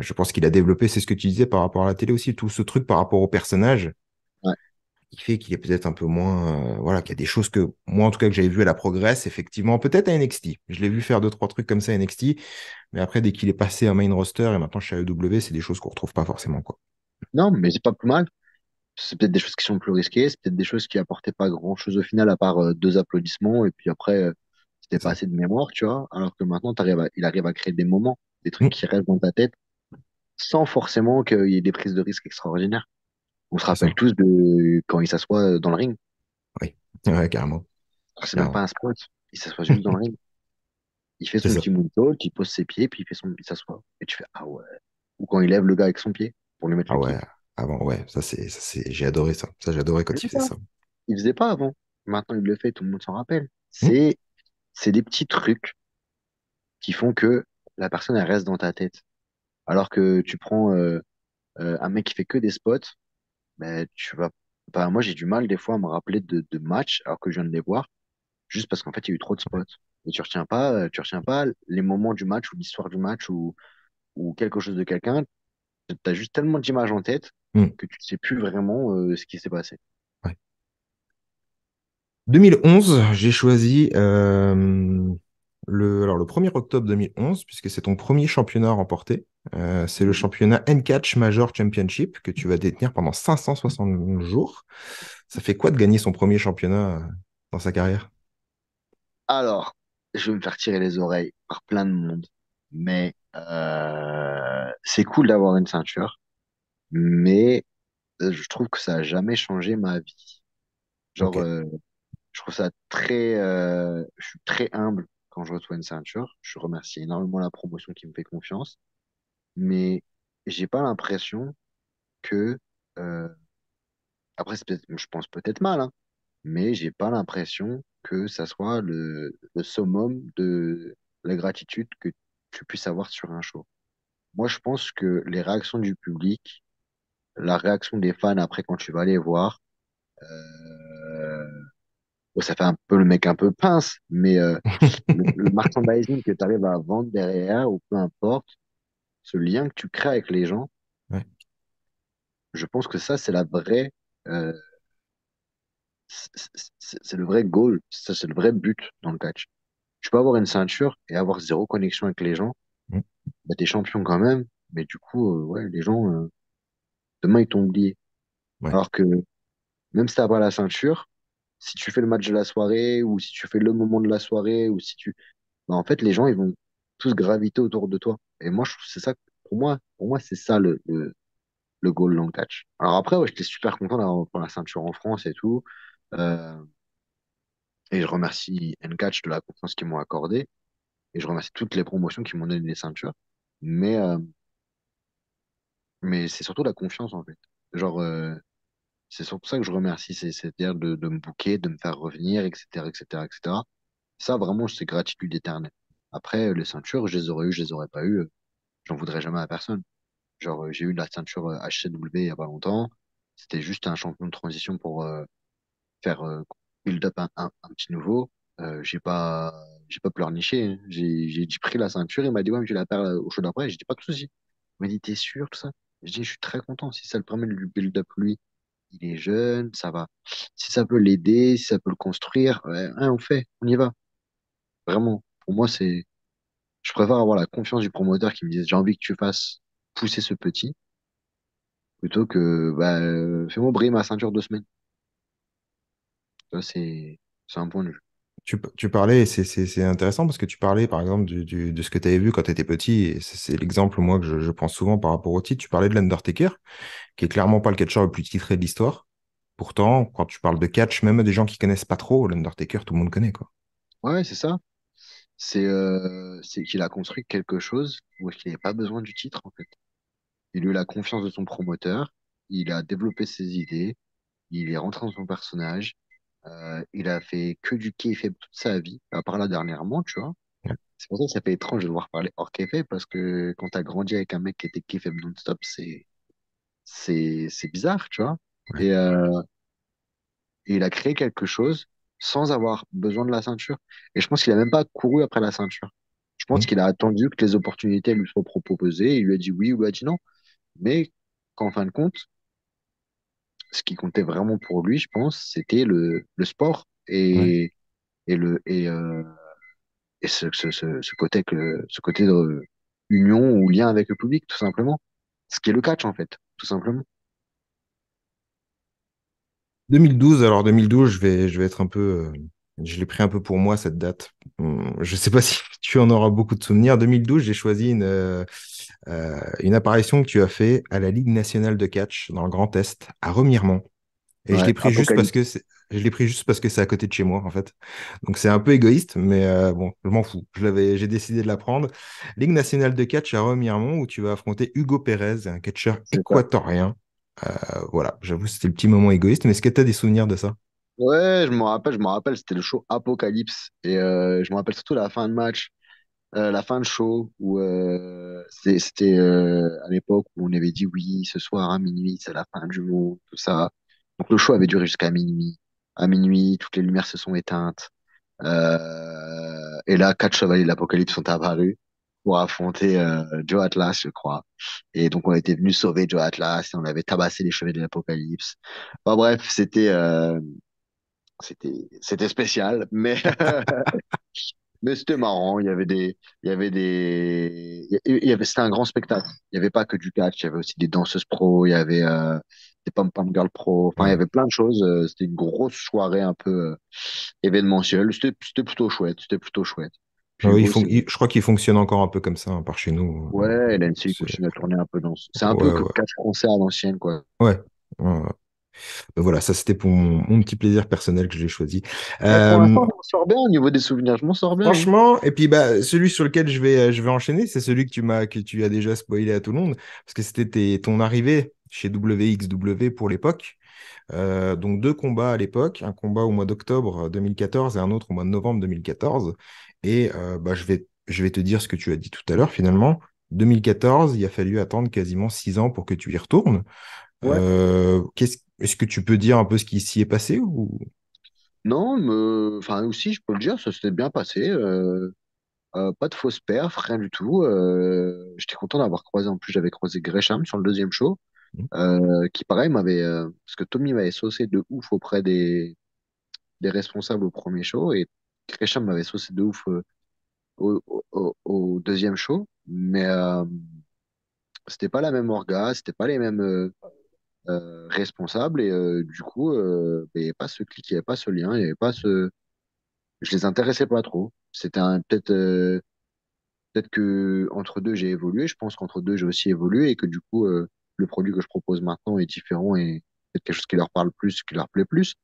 je pense qu'il a développé, c'est ce que tu disais par rapport à la télé aussi, tout ce truc par rapport au personnage Ouais. qui fait qu'il est peut-être un peu moins, voilà, qu'il y a des choses que moi en tout cas que j'avais vu à la Progress, effectivement, peut-être à NXT. Je l'ai vu faire deux trois trucs comme ça à NXT, mais après dès qu'il est passé à main roster et maintenant chez AEW, c'est des choses qu'on retrouve pas forcément quoi. Non, mais c'est pas plus mal. C'est peut-être des choses qui sont plus risquées, c'est peut-être des choses qui apportaient pas grand-chose au final à part 2 applaudissements et puis après c'était C'est pas ça. assez de mémoire, tu vois. Alors que maintenant il arrive à créer des moments, des trucs Mm, qui restent dans ta tête sans forcément qu'il y ait des prises de risques extraordinaires. On se c'est rappelle ça. tous de quand il s'assoit dans le ring. Oui. Ouais, carrément. Alors, c'est même pas Carrément. un spot, il s'assoit juste dans le ring. Il fait C'est son ça. petit moonsault, il pose ses pieds puis il s'assoit et tu fais ah ouais. Ou quand il lève le gars avec son pied pour lui mettre Ah le ouais, kick. avant, ouais, j'ai adoré ça. Ça, j'ai adoré Il quand il faisait faisait pas. ça. Il faisait pas avant. Maintenant il le fait, tout le monde s'en rappelle. Mm, C'est des petits trucs qui font que la personne elle reste dans ta tête. Alors que tu prends un mec qui fait que des spots, ben tu vas. Bah, moi j'ai du mal des fois à me rappeler de matchs alors que je viens de les voir, juste parce qu'en fait il y a eu trop de spots. Et tu retiens pas les moments du match ou l'histoire du match ou quelque chose de quelqu'un. T'as juste tellement d'images en tête Hmm. que tu sais plus vraiment ce qui s'est passé. Ouais. 2011, j'ai choisi alors le 1er octobre 2011, puisque c'est ton premier championnat remporté. C'est le Mhm. championnat N-Catch Major Championship que tu vas détenir pendant 560 jours. Ça fait quoi de gagner son premier championnat dans sa carrière? Alors, je vais me faire tirer les oreilles par plein de monde, mais c'est cool d'avoir une ceinture, mais je trouve que ça a jamais changé ma vie. Ok. Genre, je trouve ça je suis très humble quand je reçois une ceinture. Je remercie énormément la promotion qui me fait confiance, mais j'ai pas l'impression que, euh, après, je pense peut-être mal, hein, mais j'ai pas l'impression que ça soit le summum de la gratitude que tu puisses avoir sur un show. Moi, je pense que les réactions du public, la réaction des fans après quand tu vas les voir, euh, bon, ça fait un peu le mec un peu pince, mais le merchandising que tu arrives à vendre derrière, ou peu importe, ce lien que tu crées avec les gens, Ouais. je pense que ça, euh, c'est le vrai goal, ça, c'est le vrai but dans le catch. Tu peux avoir une ceinture et avoir zéro connexion avec les gens, Mm. bah, t'es champion quand même, mais du coup, ouais, les gens, demain, ils t'ont oublié. Ouais. Alors que même si t'as pas la ceinture, si tu fais le match de la soirée, ou si tu fais le moment de la soirée, ou si tu, bah, en fait, les gens, ils vont tous graviter autour de toi. Et moi, je trouve que c'est ça, pour moi, c'est ça le goal dans le catch. Alors après, ouais, j'étais super content d'avoir pour la ceinture en France et tout. Euh, et je remercie N-Catch de la confiance qu'ils m'ont accordée. Et je remercie toutes les promotions qui m'ont donné des ceintures. Mais, euh, mais c'est surtout la confiance, en fait. Genre, c'est surtout ça que je remercie, c'est-à-dire de me booker, de me faire revenir, etc., etc., etc. Ça, vraiment, c'est gratitude éternelle. Après, les ceintures, je les aurais eu, je les aurais pas eu, j'en voudrais jamais à personne. Genre, j'ai eu la ceinture HCW il y a pas longtemps. C'était juste un champion de transition pour faire build up un petit nouveau. J'ai pas pleurniché, hein. J'ai dit pris la ceinture. Il m'a dit, ouais, mais tu la perds au show d'après. J'ai dit, pas de souci. Il m'a dit, t'es sûr, tout ça? Je dis, je suis très content. Si ça le permet de lui build up lui, il est jeune, ça va. Si ça peut l'aider, si ça peut le construire, ouais, ouais, on fait, on y va. Vraiment. Pour moi, je préfère avoir la confiance du promoteur qui me dise, j'ai envie que tu fasses pousser ce petit, plutôt que, bah, fais-moi briller ma ceinture 2 semaines. Ça, c'est un point de vue. Tu parlais, et c'est intéressant parce que tu parlais par exemple de ce que tu avais vu quand tu étais petit, et c'est l'exemple moi que je prends souvent par rapport au titre. Tu parlais de l'Undertaker, qui est clairement pas le catcheur le plus titré de l'histoire. Pourtant, quand tu parles de catch, même des gens qui connaissent pas trop, l'Undertaker, tout le monde connaît, quoi. Ouais, c'est ça. C'est qu'il a construit quelque chose où il n'avait pas besoin du titre, en fait. Il a eu la confiance de son promoteur, il a développé ses idées, il est rentré dans son personnage, il a fait que du kayfabe toute sa vie, à part là dernièrement, tu vois. Ouais, C'est pour ça que ça fait étrange de devoir parler hors kayfabe, parce que quand t'as grandi avec un mec qui était kayfabe non-stop, c'est bizarre, tu vois. ouais, Et, et il a créé quelque chose sans avoir besoin de la ceinture. Et je pense qu'il a même pas couru après la ceinture. Je pense mm, qu'il a attendu que les opportunités lui soient proposées. Il lui a dit oui ou lui a dit non. Mais qu'en fin de compte, ce qui comptait vraiment pour lui, je pense, c'était le sport ouais. et et ce côté de union ou lien avec le public, tout simplement. Ce qui est le catch, en fait, tout simplement. 2012, alors 2012, je vais être un peu, je l'ai pris un peu pour moi cette date. Je sais pas si tu en auras beaucoup de souvenirs. 2012, j'ai choisi une apparition que tu as fait à la Ligue nationale de catch dans le Grand Est à Remiremont. Et je Ouais, l'ai pris juste parce que Apocalypse. je l'ai pris juste parce que c'est à côté de chez moi, en fait. Donc c'est un peu égoïste, mais bon, je m'en fous. J'ai décidé de la prendre. Ligue nationale de catch à Remiremont où tu vas affronter Hugo Pérez, un catcheur C'est ça. équatorien. Voilà, j'avoue, c'était le petit moment égoïste, mais est-ce que tu as des souvenirs de ça? Ouais, je me rappelle, c'était le show Apocalypse. Et je me rappelle surtout la fin de match, la fin de show, où c'était à l'époque où on avait dit oui, ce soir à minuit, c'est la fin du monde, tout ça. Donc le show avait duré jusqu'à minuit. À minuit, toutes les lumières se sont éteintes. Et là, quatre chevaliers de l'Apocalypse sont apparus. pour affronter Joe Atlas, je crois. Et donc, on était venu sauver Joe Atlas et on avait tabassé les cheveux de l'Apocalypse. Enfin, bref, c'était spécial, mais mais c'était marrant. C'était un grand spectacle. Il y avait pas que du catch, il y avait aussi des danseuses pro, il y avait des pom-pom girls pro. Enfin, il y Ouais. avait plein de choses. C'était une grosse soirée un peu événementielle. C'était plutôt chouette. C'était plutôt chouette. Puis Ouais, bon, je crois qu'il fonctionne encore un peu comme ça hein, par chez nous. ouais, LNC C'est- continue à tourner un peu c'est un peu Ouais, que ouais. catch français à l'ancienne, quoi. Ouais. Ouais, ouais. Ben voilà, ça c'était pour mon petit plaisir personnel que j'ai choisi. Ouais, pour Euh, l'instant, je m'en sors bien au niveau des souvenirs. Je m'en sors bien, hein. Franchement, et puis bah, celui sur lequel je vais enchaîner, c'est celui que tu as déjà spoilé à tout le monde, parce que c'était ton arrivée chez WXW pour l'époque. Donc deux combats à l'époque, un combat au mois d'octobre 2014 et un autre au mois de novembre 2014. Et bah, je vais te dire ce que tu as dit tout à l'heure finalement. 2014, il a fallu attendre quasiment 6 ans pour que tu y retournes. Ouais. Est-ce que tu peux dire un peu ce qui s'y est passé ou... Non, enfin aussi, je peux le dire, ça s'était bien passé. Pas de fausse perf, rien du tout. J'étais content d'avoir croisé. En plus, j'avais croisé Gresham sur le deuxième show, qui pareil parce que Tommy m'avait saucé de ouf auprès des responsables au premier show et Gresham m'avait saucé de ouf au deuxième show, mais c'était pas la même orga, c'était pas les mêmes responsables et du coup, il n'y avait pas ce clic, il n'y avait pas ce lien, il n'y avait pas ce, je les intéressais pas trop. Peut-être que entre deux j'ai évolué. Je pense qu'entre deux j'ai aussi évolué et que du coup le produit que je propose maintenant est différent et peut-être quelque chose qui leur parle plus, qui leur plaît plus.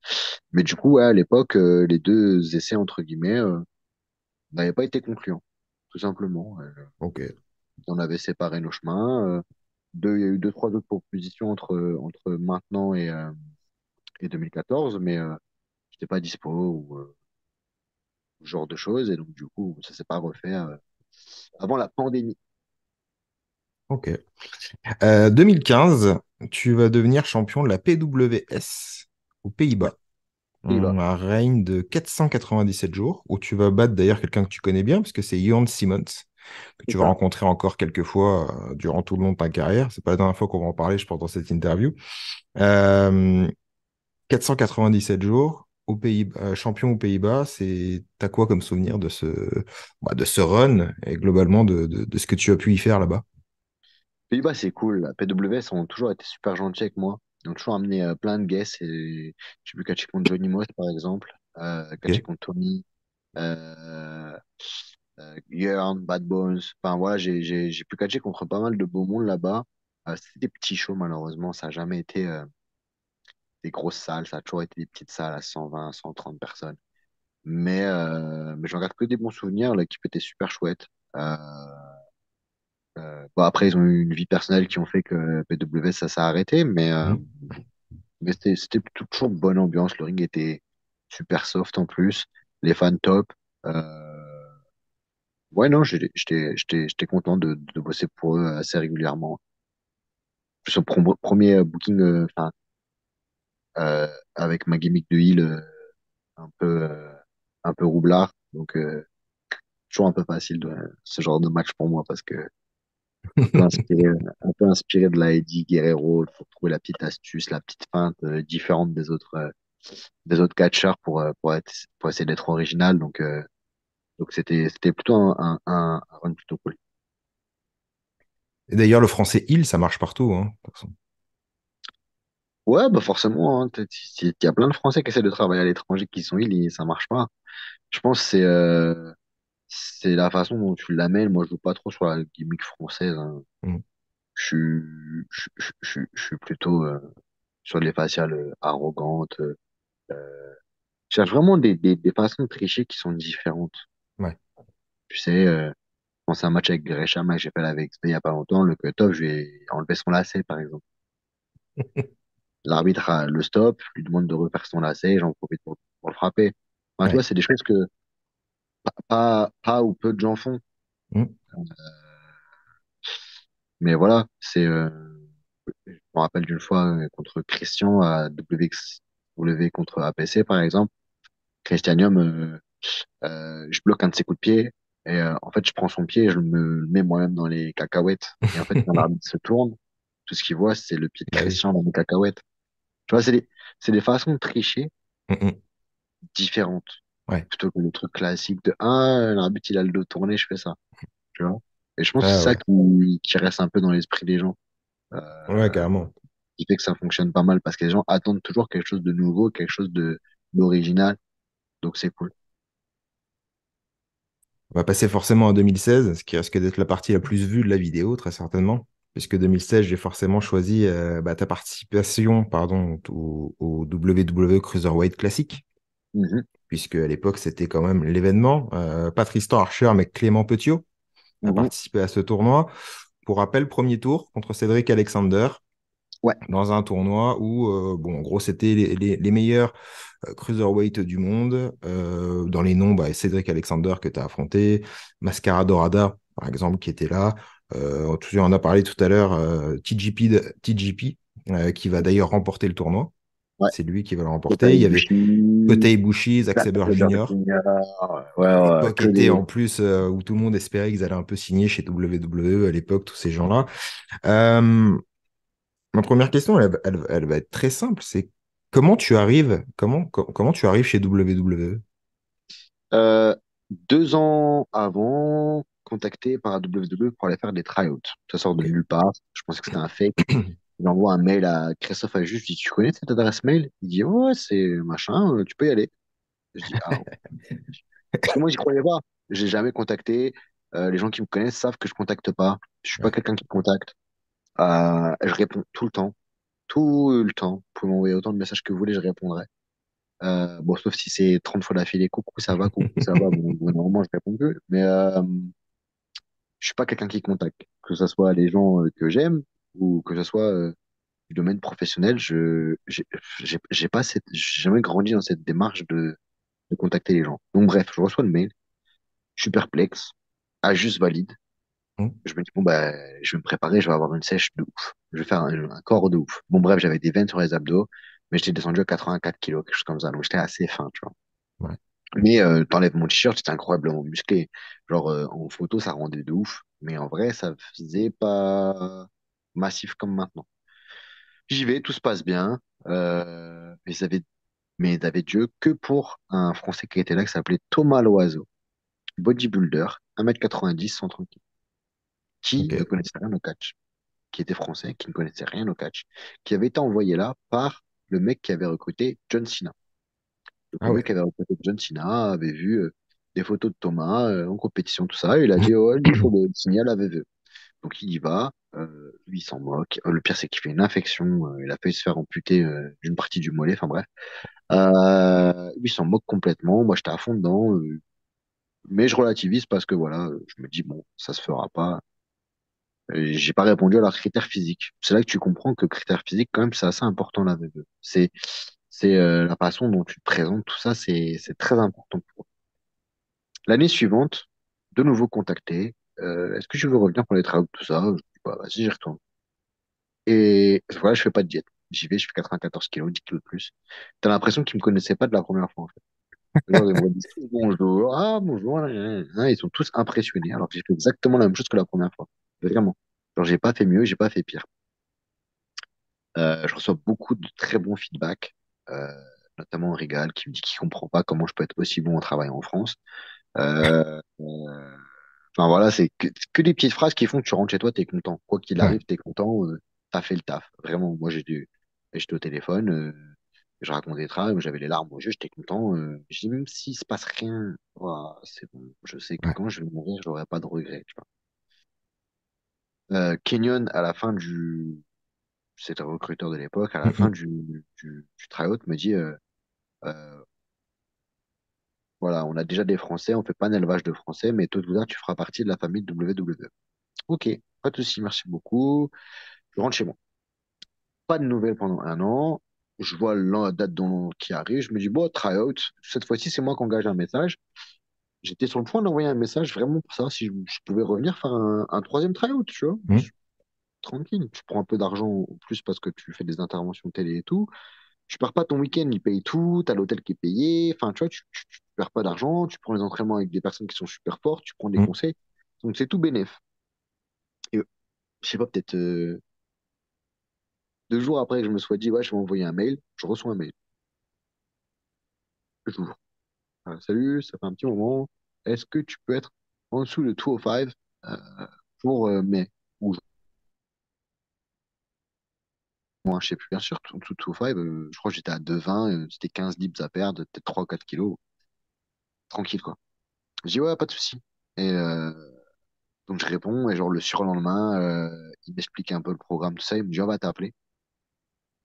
Mais du coup, ouais, à l'époque, les deux essais entre guillemets n'avaient pas été concluants, tout simplement. Ok, On avait séparé nos chemins. Il y a eu deux, trois autres propositions entre maintenant et 2014, mais j'étais pas dispo ou ce genre de choses et donc du coup ça s'est pas refait avant la pandémie. ok. 2015, tu vas devenir champion de la PWS aux Ouais, Pays-Bas. Pays-Bas. Un règne de 497 jours où tu vas battre d'ailleurs quelqu'un que tu connais bien, parce que c'est Jon Simmons, que C'est tu vas ça. rencontrer encore quelques fois durant tout le long de ta carrière. C'est pas la dernière fois qu'on va en parler, je pense, dans cette interview. Euh, 497 jours champion aux Pays-Bas, t'as quoi comme souvenir de ce run et globalement de ce que tu as pu y faire là-bas? Pays-Bas, c'est cool. La PWS ont toujours été super gentils avec moi. Ils ont toujours amené plein de guests. Et j'ai pu catcher contre Johnny Moss, par exemple, catcher Ok. contre Tony, euh, Jörn, Bad Bones. Enfin, voilà, j'ai pu catcher contre pas mal de beaux monde là-bas. C'était des petits shows, malheureusement. Ça n'a jamais été des grosses salles. Ça a toujours été des petites salles à 120, 130 personnes. Mais j'en garde que des bons souvenirs. L'équipe était super chouette. Euh, bon, après, ils ont eu une vie personnelle qui ont fait que PWS, ça s'est arrêté, Mhm. mais c'était toujours une bonne ambiance. Le ring était super soft en plus. Les fans top. Euh, ouais, non, j'étais content de bosser pour eux assez régulièrement. Son premier booking, enfin, avec ma gimmick de heel un peu, euh, un peu roublard. Donc, toujours un peu facile ce genre de match pour moi parce que un peu inspiré de la Eddie Guerrero. Il faut trouver la petite astuce, la petite feinte différente des autres catcheurs pour essayer d'être original. Donc c'était plutôt un run plutôt cool. Et d'ailleurs, le français il, ça marche partout, hein, de toute façon. Ouais, bah forcément, hein, il y a plein de Français qui essaient de travailler à l'étranger qui sont îles, ça marche pas. Je pense que c'est la façon dont tu l'amènes. Moi, je joue pas trop sur la gimmick française, hein. Mhm. Je suis plutôt sur les faciales arrogantes. Je cherche vraiment des façons de tricher qui sont différentes. Ouais. Tu sais, quand c'est un match avec Gresham, que j'ai fait avec XP il y a pas longtemps, le cut-off, je vais enlever son lacet, par exemple. L'arbitre a le stop, lui demande de refaire son lacet, et j'en profite pour le frapper. Enfin, tu vois, Ouais. c'est des choses que pas ou peu de gens font. Mhm. Mais voilà, je me rappelle d'une fois contre Christian à WXW contre APC, par exemple. Christianium, je bloque un de ses coups de pied Et en fait, je prends son pied et je me mets moi-même dans les cacahuètes. Et en fait, quand l'arbitre se tourne, tout ce qu'il voit, c'est le pied de Bah oui. Christian dans les cacahuètes. Tu vois, c'est des façons de tricher Mm. différentes. Ouais. Plutôt que le truc classique de ah, l'arbitre, il a le dos tourné, je fais ça. Tu vois. Et je pense que Ah c'est ça ouais. qui reste un peu dans l'esprit des gens. Ouais, Euh, carrément. qui fait que ça fonctionne pas mal parce que les gens attendent toujours quelque chose de nouveau, quelque chose d'original. Donc c'est cool. On va passer forcément à 2016, ce qui risque d'être la partie la plus vue de la vidéo, très certainement. Puisque 2016, j'ai forcément choisi ta participation pardon, au WWE Cruiserweight Classic. Mhm. Puisque à l'époque, c'était quand même l'événement. Pas Tristan Archer, mais Clément Petiot a Mhm. participé à ce tournoi. Pour rappel, premier tour contre Cédric Alexander, Ouais, dans un tournoi où, bon, en gros, c'était les meilleurs cruiserweight du monde. Dans les noms, bah, Cédric Alexander que tu as affronté, Mascara Dorada, par exemple, qui était là. Tu en as parlé tout à l'heure, TGP, qui va d'ailleurs remporter le tournoi. ouais. C'est lui qui va le Kota remporter. Il y avait Kota Ibushi, Ibushi, Zack Zack Sabre Sabre Jr., Jr. Ouais, qui à ouais, l'époque que était des. en plus où tout le monde espérait qu'ils allaient un peu signer chez WWE à l'époque, tous ces gens-là. Euh, Ma première question, elle va être très simple. C'est comment tu arrives chez WWE? Euh, 2 ans avant, contacté par WWE pour aller faire des tryouts. Ça sort de Ok. nulle part. Je pensais que c'était un fake. J'envoie un mail à Christophe Ajus. Je dis, tu connais cette adresse mail? Il dit, ouais, c'est machin, tu peux y aller. Je dis, ah. Parce que moi, j'y croyais pas. J'ai jamais contacté. Les gens qui me connaissent savent que je contacte pas. Je suis pas Ouais. quelqu'un qui contacte. Je réponds tout le temps. Tout le temps. Vous pouvez m'envoyer autant de messages que vous voulez, je répondrai. Bon, sauf si c'est 30 fois d'affilée. Coucou, ça va. Bon, normalement, je réponds plus. Mais je suis pas quelqu'un qui contacte. Que ce soit les gens que j'aime ou que ce soit du domaine professionnel, j'ai pas j'ai jamais grandi dans cette démarche de contacter les gens. Donc, bref, je reçois le mail. Je suis perplexe. Ah, juste valide. Je me dis, bon, bah, je vais me préparer, je vais avoir une sèche de ouf. Je vais faire un corps de ouf. Bon, bref, j'avais des veines sur les abdos, mais j'étais descendu à 84 kilos, quelque chose comme ça. Donc, j'étais assez fin, tu vois. Ouais. Mais t'enlèves mon t-shirt, j'étais incroyablement musclé. Genre, en photo, ça rendait de ouf. Mais en vrai, ça faisait pas massif comme maintenant. J'y vais, tout se passe bien. Mais ils avaient Dieu que pour un Français qui était là, qui s'appelait Thomas Loiseau, bodybuilder, 1m90, 130 kilos, qui ne Ok. connaissait rien au catch, qui était français, qui ne connaissait rien au catch, qui avait été envoyé là par le mec qui avait recruté John Cena. Donc Ah le mec ouais. qui avait recruté John Cena avait vu des photos de Thomas en compétition, tout ça, et il a dit, oh, lui, il faut le signer à la VV. Donc il y va, lui il s'en moque. Le pire c'est qu'il fait une infection, il a failli se faire amputer d'une partie du mollet, enfin bref. Lui il s'en moque complètement, moi j'étais à fond dedans, mais je relativise parce que voilà, je me dis bon, ça se fera pas. J'ai pas répondu à leurs critères physiques. C'est là que tu comprends que critères physiques, quand même, c'est assez important la VE. C'est la façon dont tu te présentes, tout ça, c'est très important pour eux. L'année suivante, de nouveau contacté. Est-ce que tu veux revenir pour les travaux, tout ça? Je dis, bah, vas-y, j'y retourne. Et voilà, je fais pas de diète. J'y vais, je fais 94 kilos, 10 kilos de plus. T'as l'impression qu'ils me connaissaient pas de la première fois, en fait. Genre, ils me redisent tous bonjour, ah, bonjour, ils sont tous impressionnés, alors que j'ai fait exactement la même chose que la première fois. Vraiment. Genre, j'ai pas fait mieux, j'ai pas fait pire. Je reçois beaucoup de très bons feedbacks, euh, notamment Régal qui me dit qu'il comprend pas comment je peux être aussi bon en travail en France. Enfin voilà, c'est que des petites phrases qui font que tu rentres chez toi, t'es content. Quoi qu'il Ouais. arrive, t'es content, t'as fait le taf. Vraiment, moi j'étais au téléphone, je racontais des trucs, j'avais les larmes aux yeux, j'étais content. Je dis même s'il se passe rien, ouah, c'est bon. Je sais que Ouais. quand je vais mourir, j'aurai pas de regrets. Tu vois. Kenyon, à la fin c'était un recruteur de l'époque, à la fin Mm. du tryout, me dit euh, voilà, on a déjà des Français, on fait pas un élevage de Français, mais tôt ou tard, tu feras partie de la famille WWE. Ok, pas de souci, merci beaucoup. Je rentre chez moi. Pas de nouvelles pendant un an. Je vois la date qui arrive. Je me dis, bon, tryout. Cette fois-ci, c'est moi qui engage un message. J'étais sur le point d'envoyer un message vraiment pour savoir si je pouvais revenir faire un troisième tryout, tu vois. Mm. Tranquille. Tu prends un peu d'argent en plus parce que tu fais des interventions télé et tout. Tu pars pas ton week-end, ils payent tout. T'as l'hôtel qui est payé. Enfin, tu vois, perds pas d'argent, tu prends les entraînements avec des personnes qui sont super fortes, tu prends des Mm. conseils. Donc c'est tout bénef. Et je sais pas, peut-être 2 jours après que je me sois dit, ouais, je vais envoyer un mail, je reçois un mail. J'ouvre. Salut, ça fait un petit moment. Est-ce que tu peux être en dessous de 205 pour mai? Ou moi, je sais plus, bien sûr, en dessous de 205, je crois que j'étais à 2,20, c'était 15 dips à perdre, peut-être 3 ou 4 kilos. Tranquille, quoi. Je dis, ouais, pas de souci. Et donc, je réponds, et genre, le surlendemain, il m'explique un peu le programme, tout ça. Il me dit, on va t'appeler.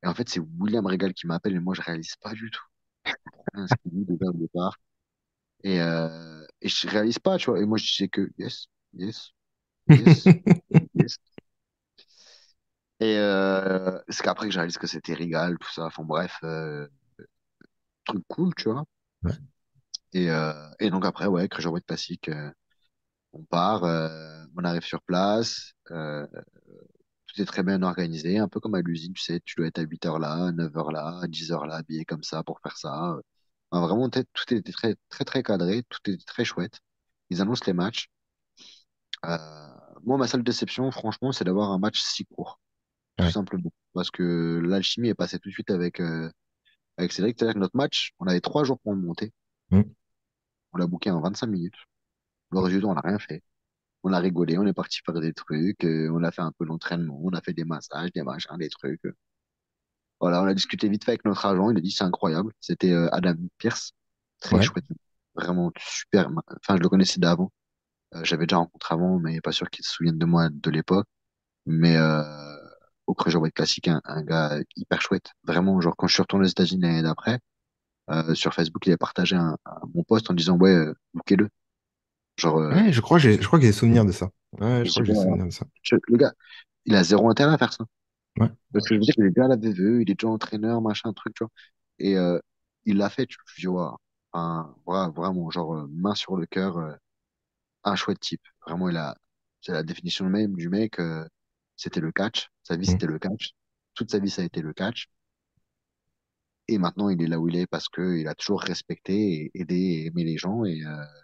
Et en fait, c'est William Regal qui m'appelle, et moi, je réalise pas du tout. Je comprends rien à ce qu'il dit déjà au départ. Et je réalise pas, tu vois. Et moi, je disais que yes, yes, yes, yes. Et c'est qu'après que je réalise que c'était Régal, tout ça. Enfin, bref, truc cool, tu vois. Ouais. Et donc, après, ouais, Cruiserweight Classic, on part, on arrive sur place. Tout est très bien organisé, un peu comme à l'usine, tu sais, tu dois être à 8 heures là, 9 heures là, 10 heures là, habillé comme ça pour faire ça. Enfin, vraiment, tout était très, très, très cadré, tout était très chouette. Ils annoncent les matchs. Euh, Moi, ma seule déception, franchement, c'est d'avoir un match si court, tout Ouais. simplement. Parce que l'alchimie est passée tout de suite avec Cédric. C'est-à-dire que notre match, on avait 3 jours pour le monter. Mm. On l'a booké en 25 minutes. Le résultat, on n'a rien fait. On a rigolé, on est parti faire des trucs, on a fait un peu d'entraînement, on a fait des massages, des machins, des trucs. Voilà, on a discuté vite fait avec notre agent, il a dit c'est incroyable. C'était Adam Pierce, très Ouais. chouette, vraiment super. Enfin, je le connaissais d'avant. J'avais déjà rencontré avant, mais pas sûr qu'il se souvienne de moi de l'époque. Mais au Cruiserweight Classic, un gars hyper chouette. Vraiment, genre quand je suis retourné aux États-Unis l'année d'après, sur Facebook, il a partagé mon post en disant ouais, bouquez-le. Genre, Ouais, je crois que j'ai souvenir de ça. Ouais, je crois j'ai que j'ai souvenir de ça. le gars, il a zéro intérêt à faire ça. Ouais. Parce que je veux dire qu'il est déjà à la VVE, il est déjà entraîneur, machin, truc, tu vois. Et il l'a fait, tu dis, waouh, vraiment, genre, main sur le cœur, un chouette type. Vraiment, c'est la définition même du mec, c'était le catch. Sa vie, Mm. c'était le catch. Toute sa vie, ça a été le catch. Et maintenant, il est là où il est parce que il a toujours respecté, et aidé et aimé les gens. Et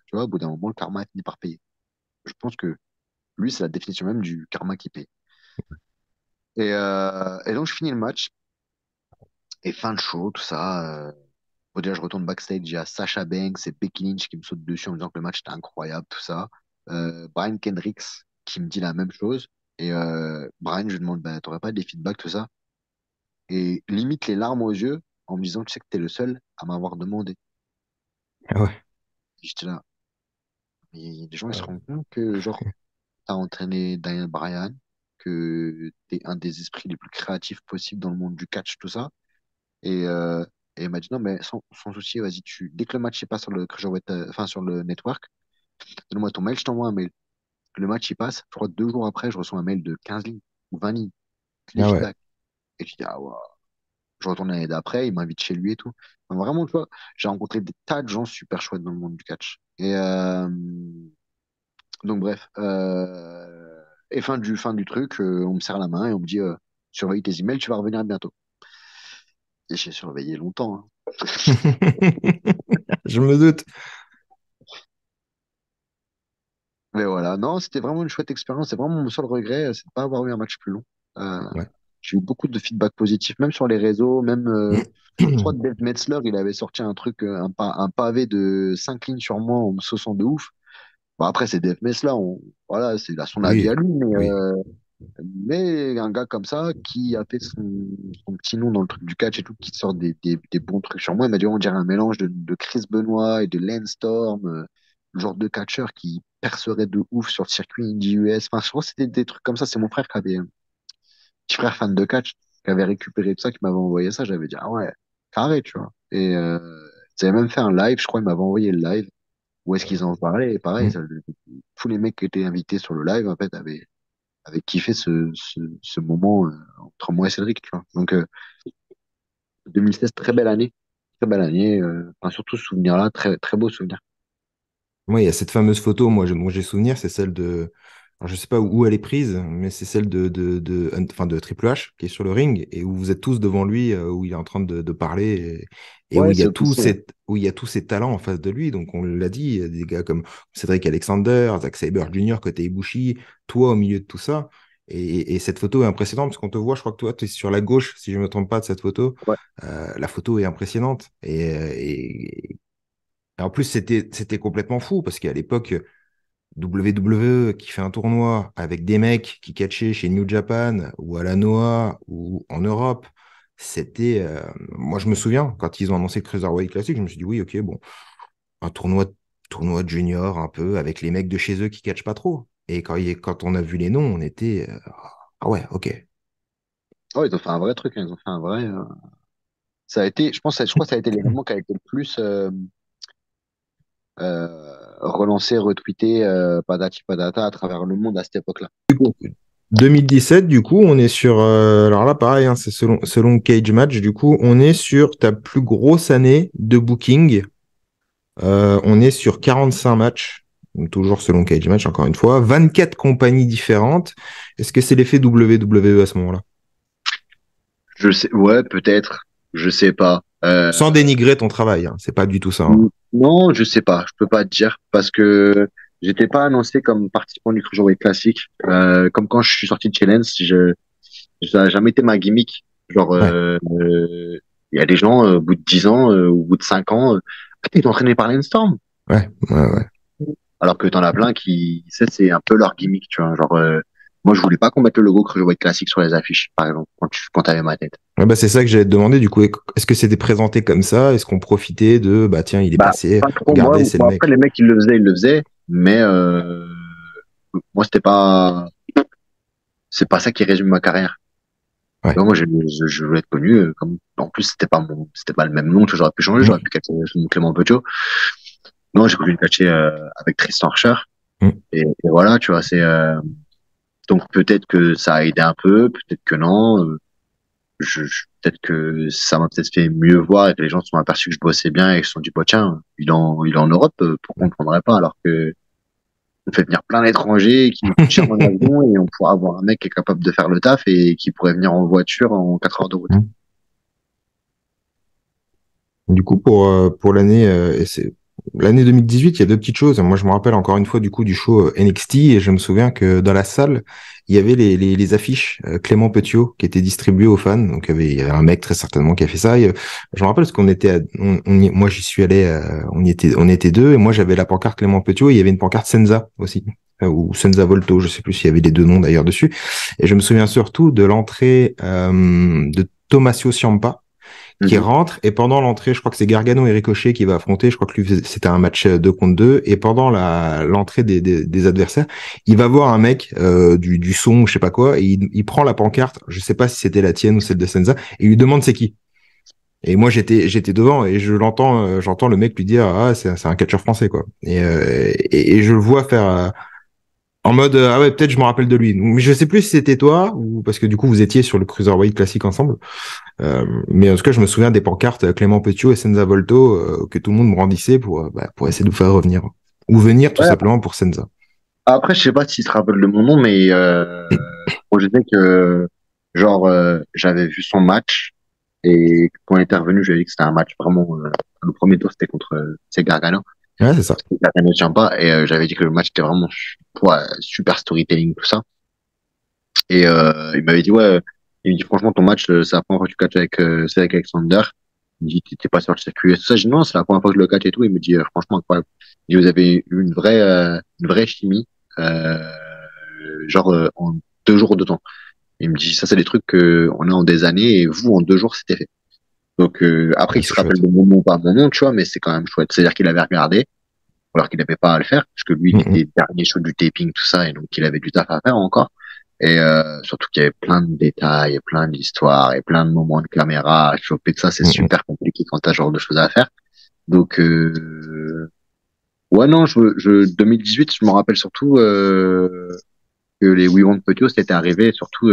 tu vois, au bout d'un moment, le karma finit par payer. Je pense que lui, c'est la définition même du karma qui paye. Et donc, je finis le match. Et fin de show, tout ça. Bon, déjà, je retourne backstage, il y a Sasha Banks et Becky Lynch qui me sautent dessus en me disant que le match était incroyable, tout ça. Brian Kendricks qui me dit la même chose. Et Brian, je lui demande, bah, t'aurais pas des feedbacks, tout ça? Et limite les larmes aux yeux en me disant, tu sais que t'es le seul à m'avoir demandé. Ah ouais. Et j'étais là. Mais il y a des gens, ils se Euh, rendent compte que, genre, t'as entraîné Daniel Bryan, que t'es un des esprits les plus créatifs possibles dans le monde du catch, tout ça. Et, euh, et il m'a dit, non, mais sans souci, vas-y, dès que le match est pas sur le Cruiserweight, enfin, sur le network, donne-moi ton mail, je t'envoie un mail. Le match, il passe. Je crois que 2 jours après, je reçois un mail de 15 lignes ou 20 lignes. Que les Ah ouais. feedbacks. Et je dis, ah ouais. Je retourne l'année d'après, il m'invite chez lui et tout. Enfin, vraiment, tu vois, j'ai rencontré des tas de gens super chouettes dans le monde du catch. Et donc, bref. Et fin du truc, on me serre la main et on me dit, surveille tes emails, tu vas revenir bientôt. Et j'ai surveillé longtemps, hein. Je me doute. Mais voilà, non, c'était vraiment une chouette expérience. C'est vraiment mon seul regret, c'est de pas avoir eu un match plus long. Euh, Ouais. j'ai eu beaucoup de feedback positif, même sur les réseaux, même, je crois que Dave Metzler, il avait sorti un truc, un pavé de 5 lignes sur moi en me sauçant de ouf. Bon, après, c'est Dave Metzler, voilà, c'est à son avis Oui. à lui, Oui. mais un gars comme ça qui a fait son petit nom dans le truc du catch et tout, qui sort des bons trucs sur moi, il m'a dit, on dirait un mélange de Chris Benoit et de Lance Storm, le genre de catcheur qui percerait de ouf sur le circuit Indie US. Enfin, je crois que c'était des trucs comme ça. C'est mon frère qui avait, un petit frère fan de catch, qui avait récupéré tout ça, qui m'avait envoyé ça. J'avais dit, ah ouais, carré, tu vois. Et ils avaient même fait un live, je crois, il m'avait envoyé le live. Où est-ce qu'ils en parlaient? Et pareil, Mm. ça, tous les mecs qui étaient invités sur le live, en fait, avaient kiffé ce moment entre moi et Cédric, tu vois. Donc, 2016, très belle année. Très belle année. Enfin, surtout ce souvenir-là, très, très beau souvenir. Moi, il y a cette fameuse photo, moi, dont j'ai souvenir, c'est celle alors, je sais pas où elle est prise, mais c'est celle enfin, de Triple H qui est sur le ring et où vous êtes tous devant lui, où il est en train de parler et où Ouais, il y a c'est tous possible. où il y a tous ces talents en face de lui. Donc, on l'a dit, il y a des gars comme Cedric Alexander, Zack Sabre Jr., côté Ibushi, toi au milieu de tout ça. Et cette photo est impressionnante parce qu'on te voit, je crois que toi, tu es sur la gauche, si je ne me trompe pas, de cette photo. Ouais. La photo est impressionnante. Et en plus, c'était complètement fou parce qu'à l'époque, WWE qui fait un tournoi avec des mecs qui catchaient chez New Japan ou à la Noah ou en Europe, c'était. Moi, je me souviens, quand ils ont annoncé le Cruiserweight Classic, je me suis dit, oui, ok, bon, un tournoi de junior un peu avec les mecs de chez eux qui catchent pas trop. Et quand on a vu les noms, on était. Ah ouais, ok. Oh, ils ont fait un vrai truc, hein, ils ont fait un vrai. Ça a été, je crois que ça a été l'événement qui a été le plus relancé, retweeté, patati patata à travers le monde à cette époque-là. 2017, du coup, on est sur. Alors là, pareil, hein, c'est selon Cage Match. Du coup, on est sur ta plus grosse année de booking. On est sur 45 matchs, donc toujours selon Cage Match, encore une fois. 24 compagnies différentes. Est-ce que c'est l'effet WWE à ce moment-là? Je sais, ouais, peut-être, je sais pas. Sans dénigrer ton travail, hein, c'est pas du tout ça. Hein. Non, je sais pas, je peux pas te dire parce que j'étais pas annoncé comme participant du Cruiserweight Classic. Comme quand je suis sorti de Challenge, ça a jamais été ma gimmick. Genre, Ouais, il y a des gens, au bout de 10 ans, au bout de 5 ans, ah, t'es entraîné par Lance. ouais, ouais, ouais. Alors que t'en as plein qui, ça, c'est un peu leur gimmick, tu vois. Genre, moi, je voulais pas qu'on mette le logo Cruiserweight Classic sur les affiches, par exemple, quand t'avais ma tête. Ouais, bah, c'est ça que j'allais te demander, du coup, est-ce que c'était présenté comme ça? Est-ce qu'on profitait de, bah tiens, il est Bah, passé, pas trop, moi. regardez, c'est le Bon, après, mec. les mecs, ils le faisaient, mais moi, c'est pas ça qui résume ma carrière. Tu Ouais. vois, moi, je voulais être connu, comme, en plus, c'était pas le même nom que j'aurais pu changer, j'aurais Mm, pu catcher sous Clément Petiot. Non, j'ai voulu le catcher, avec Tristan Archer. mm. Et voilà, tu vois, donc peut-être que ça a aidé un peu, peut-être que non. Peut-être que ça m'a peut-être fait mieux voir et que les gens se sont aperçus que je bossais bien et que se sont dit, bah, tiens, il est en Europe, pourquoi on ne prendrait pas alors que on fait venir plein d'étrangers qui nous coûtent cher en avion et on pourra avoir un mec qui est capable de faire le taf et qui pourrait venir en voiture en 4 heures de route. Mm. Du coup, pour l'année, et c'est l'année 2018, il y a deux petites choses. Moi, je me rappelle encore une fois du coup du show NXT et je me souviens que dans la salle, il y avait les affiches Clément Petiot qui étaient distribuées aux fans. Donc, il y avait un mec très certainement qui a fait ça. Je me rappelle parce qu'on était, moi, j'y suis allé, on était deux et moi, j'avais la pancarte Clément Petiot et il y avait une pancarte Senza aussi. Ou Senza Volto, je sais plus s'il y avait les deux noms d'ailleurs dessus. Et je me souviens surtout de l'entrée de Tommaso Ciampa qui Mhm. rentre et pendant l'entrée, je crois que c'est Gargano et Ricochet qui va affronter. Je crois que lui, c'était un match 2 contre 2 et pendant l'entrée des adversaires, il va voir un mec du son, je sais pas quoi, et il prend la pancarte. Je sais pas si c'était la tienne ou celle de Senza et il lui demande c'est qui. Et moi j'étais devant et j'entends le mec lui dire ah c'est un catcheur français quoi. Et je le vois faire en mode ah ouais peut-être je me rappelle de lui. Mais je sais plus si c'était toi ou parce que du coup vous étiez sur le Cruiserweight classique ensemble. Mais en tout cas, je me souviens des pancartes Clément Petiot et Senza Volto que tout le monde brandissait pour essayer de vous faire revenir. Ou venir tout Ouais, simplement pour Senza. après, je sais pas s'il se rappelle de mon nom, mais moi, je sais que, genre, j'avais vu son match et quand il était revenu, je lui ai dit que c'était un match vraiment. Le premier tour, c'était contre c'est Gargano. Ouais, c'est ça. Gargano tient pas et j'avais dit que le match était vraiment ouais, super storytelling, tout ça. Et il m'avait dit, ouais, il me dit, franchement, ton match, c'est la première fois que tu catches avec Alexander. Il me dit, t'es pas sur le circuit et tout ça. Je dis, non, c'est la première fois que je le catch et tout. Il me dit, franchement, incroyable. Il dit, vous avez eu une vraie chimie, euh, genre, en 2 jours de temps. Il me dit, ça, c'est des trucs qu'on a en des années et vous, en 2 jours, c'était fait. Donc, après, Ouais, il se c'est rappelle chouette. de mon nom, pas mon nom, tu vois, mais c'est quand même chouette. C'est-à-dire qu'il avait regardé, alors qu'il n'avait pas à le faire, parce que lui, il Mm, mm, était dernier show du taping, tout ça, et donc il avait du taf à faire encore. Et surtout qu'il y avait plein de détails, et plein d'histoires, et plein de moments de caméra à choper de ça, c'est mm, mm. super compliqué quand t'as ce genre de choses à faire. Donc, ouais, non, 2018, je me rappelle surtout que les We Want Petios, c'était arrivé surtout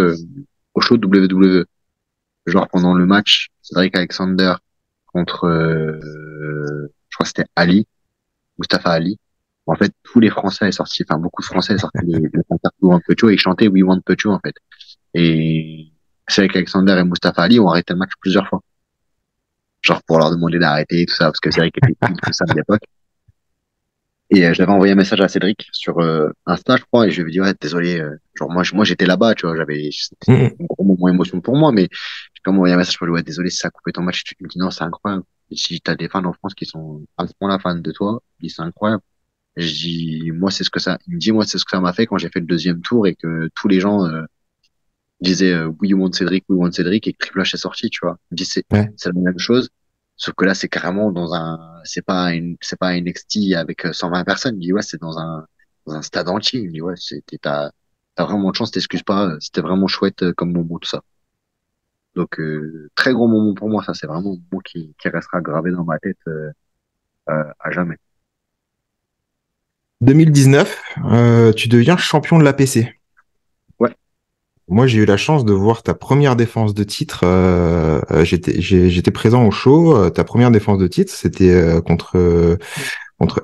au show de WWE. Genre pendant le match, Cédric Alexander contre, je crois que c'était Ali, Mustafa Ali. En fait, tous les Français sont sortis, enfin, beaucoup de Français sont sortis les pancartes We Want Peugeot et ils chantaient We Want Peugeot, en fait. Et c'est avec Alexander et Mustafa Ali ont arrêté le match plusieurs fois. Genre pour leur demander d'arrêter, tout ça, parce que c'est vrai qu'il était tout ça à l'époque. Et j'avais envoyé un message à Cédric sur Insta, je crois, et je lui ai dit, ouais, désolé, genre moi j'étais là-bas, tu vois, c'était Mm, un gros moment émotion pour moi, mais j'ai quand même envoyé un message pour lui, ouais, désolé si ça a coupé ton match. Il me dit, non, c'est incroyable. Et si t'as des fans en France qui sont à ce point-là fans de toi, il dit, c'est incroyable. Et je dis, moi, c'est ce que ça, il me dit, moi, c'est ce que ça m'a fait quand j'ai fait le deuxième tour et que tous les gens disaient, we want Cédric, we want Cédric, et que Triple H est sorti, tu vois. Il me dit, ouais. c'est la même chose. Sauf que là, c'est carrément c'est pas un NXT avec 120 personnes. Il dit, ouais, c'est dans un stade entier. Il me dit, ouais, t'as vraiment de chance, t'excuses pas. C'était vraiment chouette comme moment, tout ça. Donc, très gros moment pour moi. Ça, c'est vraiment un moment qui restera gravé dans ma tête, à jamais. 2019, tu deviens champion de l'APC. Ouais. Moi, j'ai eu la chance de voir ta première défense de titre. J'étais présent au show. Ta première défense de titre, c'était contre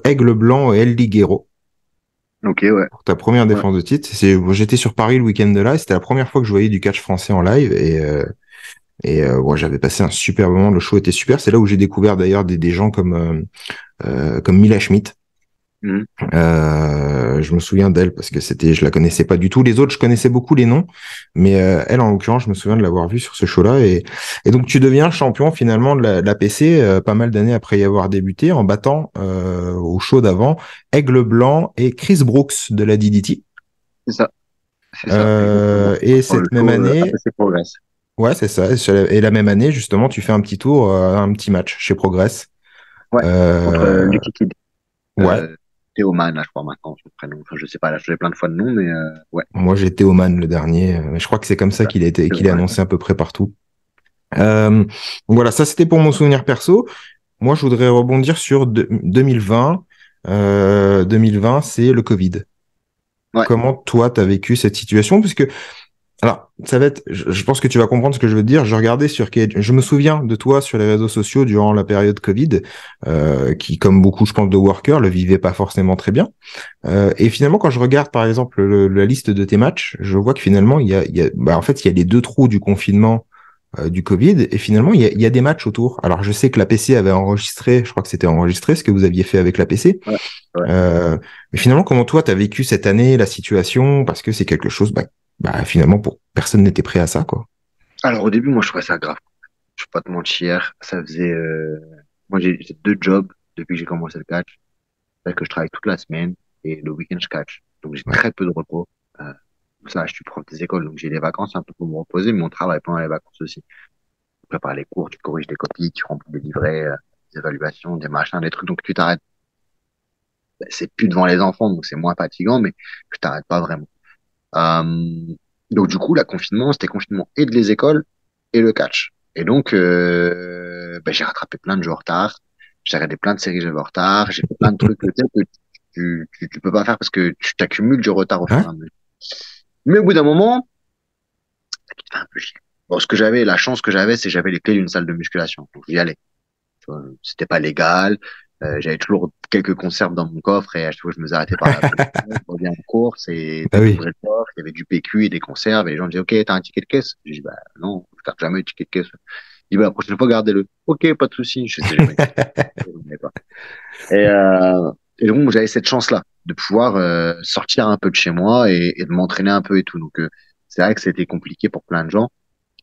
Aigle Blanc et El Liguero. Ok, ouais. Pour ta première Ouais. défense de titre, j'étais sur Paris le week-end de là. C'était la première fois que je voyais du catch français en live ouais, j'avais passé un super moment. Le show était super. C'est là où j'ai découvert d'ailleurs des gens comme Mila Schmidt. Mhm. Je me souviens d'elle parce que je la connaissais pas du tout. Les autres, je connaissais beaucoup les noms, mais elle, en l'occurrence, je me souviens de l'avoir vue sur ce show-là. Et donc, tu deviens champion finalement de la PC pas mal d'années après y avoir débuté en battant au show d'avant Aigle Blanc et Chris Brooks de la DDT. C'est ça. C'est ça. Exactement. Et Dans le cette même show, année, APC Progress. ouais, c'est ça. Et la même année, justement, tu fais un petit tour, un petit match chez Progress. Ouais. Contre Euh, Lucky Kid. ouais. Théoman, là, je crois, maintenant, son prénom. Enfin, je sais pas, là, je fais plein de fois de nom, mais ouais. Moi, j'étais Oman le dernier. Je crois que c'est comme ça qu'il est Théoman. annoncé à peu près partout. Donc voilà, ça c'était pour mon souvenir perso. Moi, je voudrais rebondir sur 2020. 2020, c'est le Covid. Ouais. Comment toi, tu as vécu cette situation? Parce que alors, ça va être, je pense que tu vas comprendre ce que je veux te dire. Je me souviens de toi sur les réseaux sociaux durant la période Covid, qui, comme beaucoup, je pense, de workers, le vivaient pas forcément très bien. Et finalement, quand je regarde, par exemple, la liste de tes matchs, je vois que finalement, bah, en fait, il y a les deux trous du confinement, du Covid, et finalement, il y a des matchs autour. Alors, je sais que la PC avait enregistré, je crois que c'était enregistré ce que vous aviez fait avec la PC. Ouais. Ouais. Mais finalement, comment toi, t'as vécu cette année, la situation, parce que c'est quelque chose, finalement, pour personne n'était prêt à ça, quoi. Alors, au début, moi, je trouvais ça grave. Je vais pas te mentir. Ça faisait, moi, j'ai deux jobs depuis que j'ai commencé le catch. C'est-à-dire que je travaille toute la semaine et le week-end, je catch. Donc, j'ai Ouais, très peu de repos. Euh, ça, je suis prof des écoles, donc j'ai des vacances un peu pour me reposer, mais on travaille pendant les vacances aussi. Tu prépares les cours, tu corriges des copies, tu remplis des livrets, des évaluations, des machins, des trucs. Donc, tu t'arrêtes. C'est plus devant les enfants, donc c'est moins fatigant, mais tu t'arrêtes pas vraiment. Euh, donc du coup, la confinement, c'était confinement et de les écoles et le catch. Et donc, j'ai rattrapé plein de jours en retard. J'ai regardé plein de séries que j'avais en retard. J'ai fait plein de trucs peut-être que tu peux pas faire parce que tu t'accumules du retard au fur ouais, et à mesure. Mais au bout d'un moment, ça te fait un peu chier. Bon, la chance que j'avais, c'est que j'avais les clés d'une salle de musculation. Donc j'y allais. Tu vois, c'était pas légal. J'avais toujours quelques conserves dans mon coffre et à chaque fois je me faisais arrêter par la police. Je reviens en course et bah peut-être oui. j'ouvrais le coffre, il y avait du PQ et des conserves et les gens disaient OK, t'as un ticket de caisse? Je dis bah non, je garde jamais de ticket de caisse. Il dit bah la prochaine fois gardez-le. OK, pas de souci. Je sais jamais. Et, et donc j'avais cette chance-là de pouvoir sortir un peu de chez moi et de m'entraîner un peu et tout. Donc c'est vrai que c'était compliqué pour plein de gens.